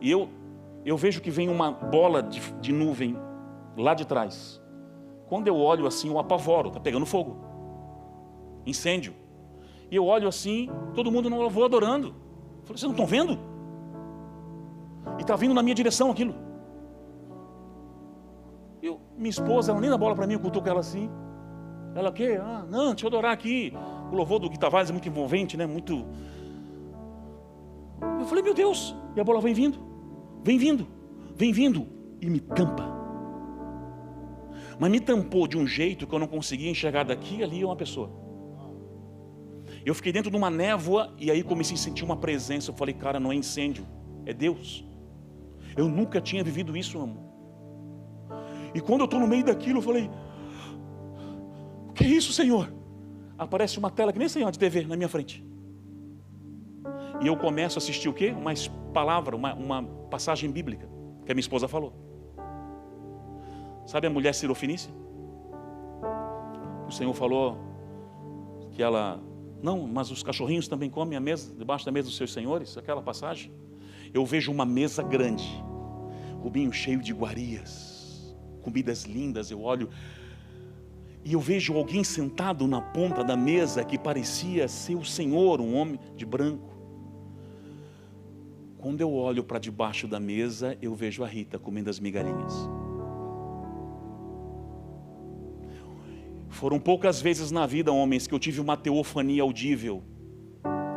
E eu vejo que vem uma bola de nuvem lá de trás. Quando eu olho assim, eu apavoro, está pegando fogo. Incêndio. E eu olho assim, todo mundo no louvor adorando. Eu falei, vocês não estão vendo? E está vindo na minha direção aquilo. Minha esposa, ela nem dá bola para mim, eu cutuco ela assim. Ela o quê? Não, deixa eu adorar aqui. O louvor do Gui Tavares é muito envolvente, né? Muito... Eu falei, meu Deus. E a bola vem vindo. Vem vindo. Vem vindo. E me tampa. Mas me tampou de um jeito que eu não conseguia enxergar daqui, ali uma pessoa. Eu fiquei dentro de uma névoa e aí comecei a sentir uma presença. Eu falei, cara, não é incêndio, é Deus. Eu nunca tinha vivido isso, amor. E quando eu estou no meio daquilo, eu falei, o que é isso, Senhor? Aparece uma tela que nem sei onde, de TV, na minha frente. E eu começo a assistir o quê? Uma palavra, uma passagem bíblica, que a minha esposa falou. Sabe a mulher sirofenícia? O Senhor falou que ela... Não, mas os cachorrinhos também comem a mesa, debaixo da mesa dos seus senhores, aquela passagem. Eu vejo uma mesa grande, Rubinho cheio de iguarias, comidas lindas, eu olho e eu vejo alguém sentado na ponta da mesa que parecia ser o Senhor, um homem de branco. Quando eu olho para debaixo da mesa, eu vejo a Rita comendo as migalhinhas. Foram poucas vezes na vida, homens, que eu tive uma teofania audível,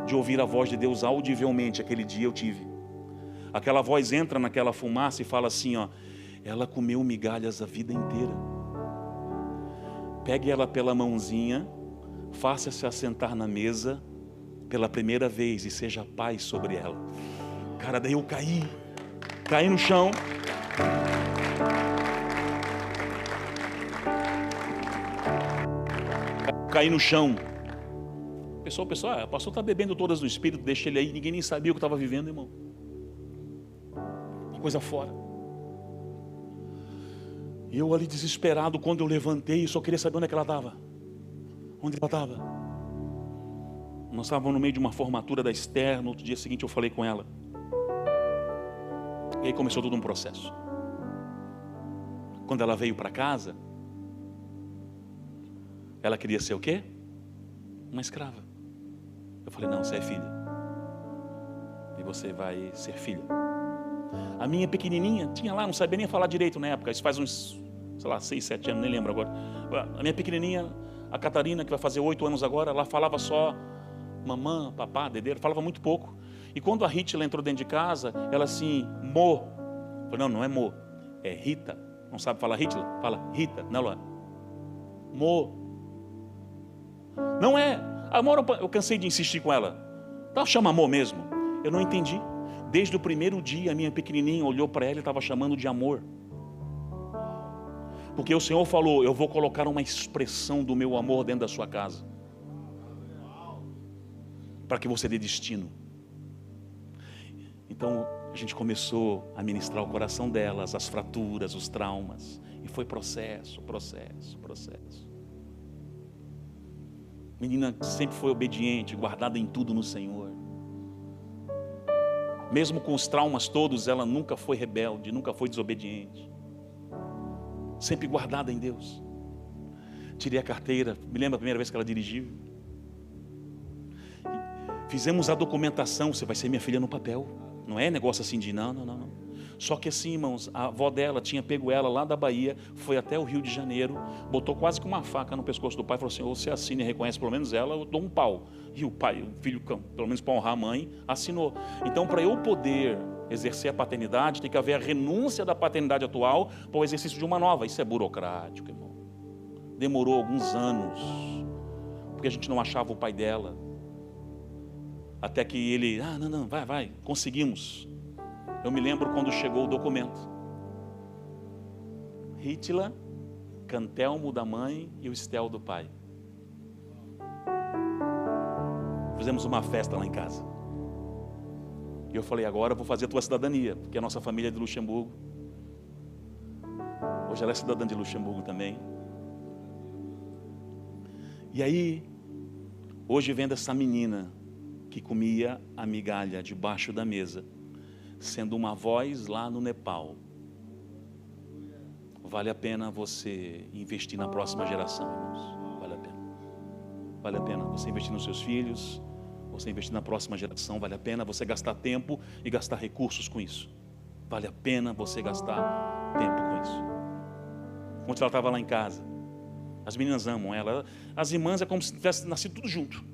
de ouvir a voz de Deus audivelmente. Aquele dia eu tive. Aquela voz entra naquela fumaça e fala assim, ó, ela comeu migalhas a vida inteira. Pegue ela pela mãozinha, faça-se assentar na mesa pela primeira vez e seja paz sobre ela. Cara, daí eu caí no chão. Caí no chão. O pessoal, o pastor está bebendo todas no espírito, deixa ele aí. Ninguém nem sabia o que estava vivendo, irmão. Uma coisa fora. E eu ali desesperado, quando eu levantei, só queria saber onde é que ela estava. Onde ela estava? Nós estávamos no meio de uma formatura da Esther. No outro dia seguinte eu falei com ela. E aí começou todo um processo. Quando ela veio para casa, ela queria ser o quê? Uma escrava. Eu falei, não, você é filha. E você vai ser filha. A minha pequenininha, tinha lá, não sabia nem falar direito na época. Isso faz uns, sei lá, 6, 7 anos, nem lembro agora. A minha pequenininha, a Catarina, que vai fazer 8 anos agora, ela falava só mamã, papá, dedeiro, falava muito pouco. E quando a Hitler entrou dentro de casa, ela assim, Mo. Eu falei, não é Mo, é Rita. Não sabe falar Hitler? Fala Rita, não, ela Mo. Não é, amor, eu cansei de insistir com ela. Então chama amor mesmo. Eu não entendi. Desde o primeiro dia, a minha pequenininha olhou para ela e estava chamando de amor. Porque o Senhor falou, eu vou colocar uma expressão do meu amor dentro da sua casa. Para que você dê destino. Então, a gente começou a ministrar o coração delas, as fraturas, os traumas. E foi processo. Menina sempre foi obediente, guardada em tudo no Senhor. Mesmo com os traumas todos, ela nunca foi rebelde, nunca foi desobediente. Sempre guardada em Deus. Tirei a carteira, me lembro a primeira vez que ela dirigiu. Fizemos a documentação, você vai ser minha filha no papel. Não é negócio assim de não. Só que assim, irmãos, a avó dela tinha pego ela lá da Bahia, foi até o Rio de Janeiro, botou quase que uma faca no pescoço do pai, falou assim, ou você assina e reconhece pelo menos ela, eu dou um pau. E o pai, o filho, pelo menos para honrar a mãe, assinou. Então, para eu poder exercer a paternidade, tem que haver a renúncia da paternidade atual para o exercício de uma nova. Isso é burocrático, irmão. Demorou alguns anos, porque a gente não achava o pai dela. Até que ele, não, vai, conseguimos. Eu me lembro quando chegou o documento. Hitler, Cantelmo da mãe e o Estel do pai. Fizemos uma festa lá em casa. E eu falei, agora eu vou fazer a tua cidadania, porque a nossa família é de Luxemburgo. Hoje ela é cidadã de Luxemburgo também. E aí, hoje vendo essa menina que comia a migalha debaixo da mesa, sendo uma voz lá no Nepal. Vale a pena você investir na próxima geração, irmãos. Vale a pena. Vale a pena você investir nos seus filhos, você investir na próxima geração. Vale a pena você gastar tempo e gastar recursos com isso. Vale a pena você gastar tempo com isso. Ontem ela estava lá em casa. As meninas amam ela. As irmãs é como se tivesse nascido tudo junto.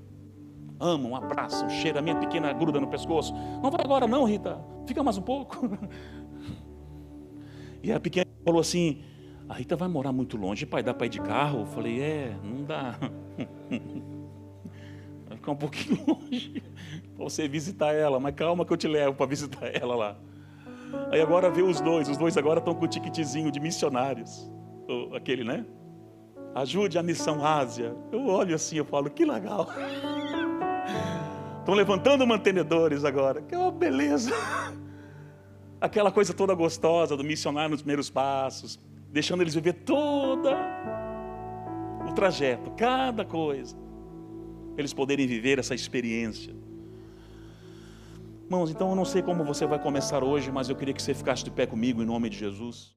Amam, abraçam, cheiram. A minha pequena gruda no pescoço. Não vai agora não, Rita. Fica mais um pouco. E a pequena falou assim: a Rita vai morar muito longe, pai, dá para ir de carro? Eu falei, não dá. Vai ficar um pouquinho longe para você visitar ela, mas calma que eu te levo para visitar ela lá. Aí agora vê os dois agora estão com o tiquetezinho de missionários. Aquele, né? Ajude a missão Ásia. Eu olho assim, eu falo, que legal. Estão levantando mantenedores agora, que é uma beleza. Aquela coisa toda gostosa do missionário nos primeiros passos, deixando eles viver todo o trajeto, cada coisa, para eles poderem viver essa experiência. Irmãos, então eu não sei como você vai começar hoje, mas eu queria que você ficasse de pé comigo em nome de Jesus.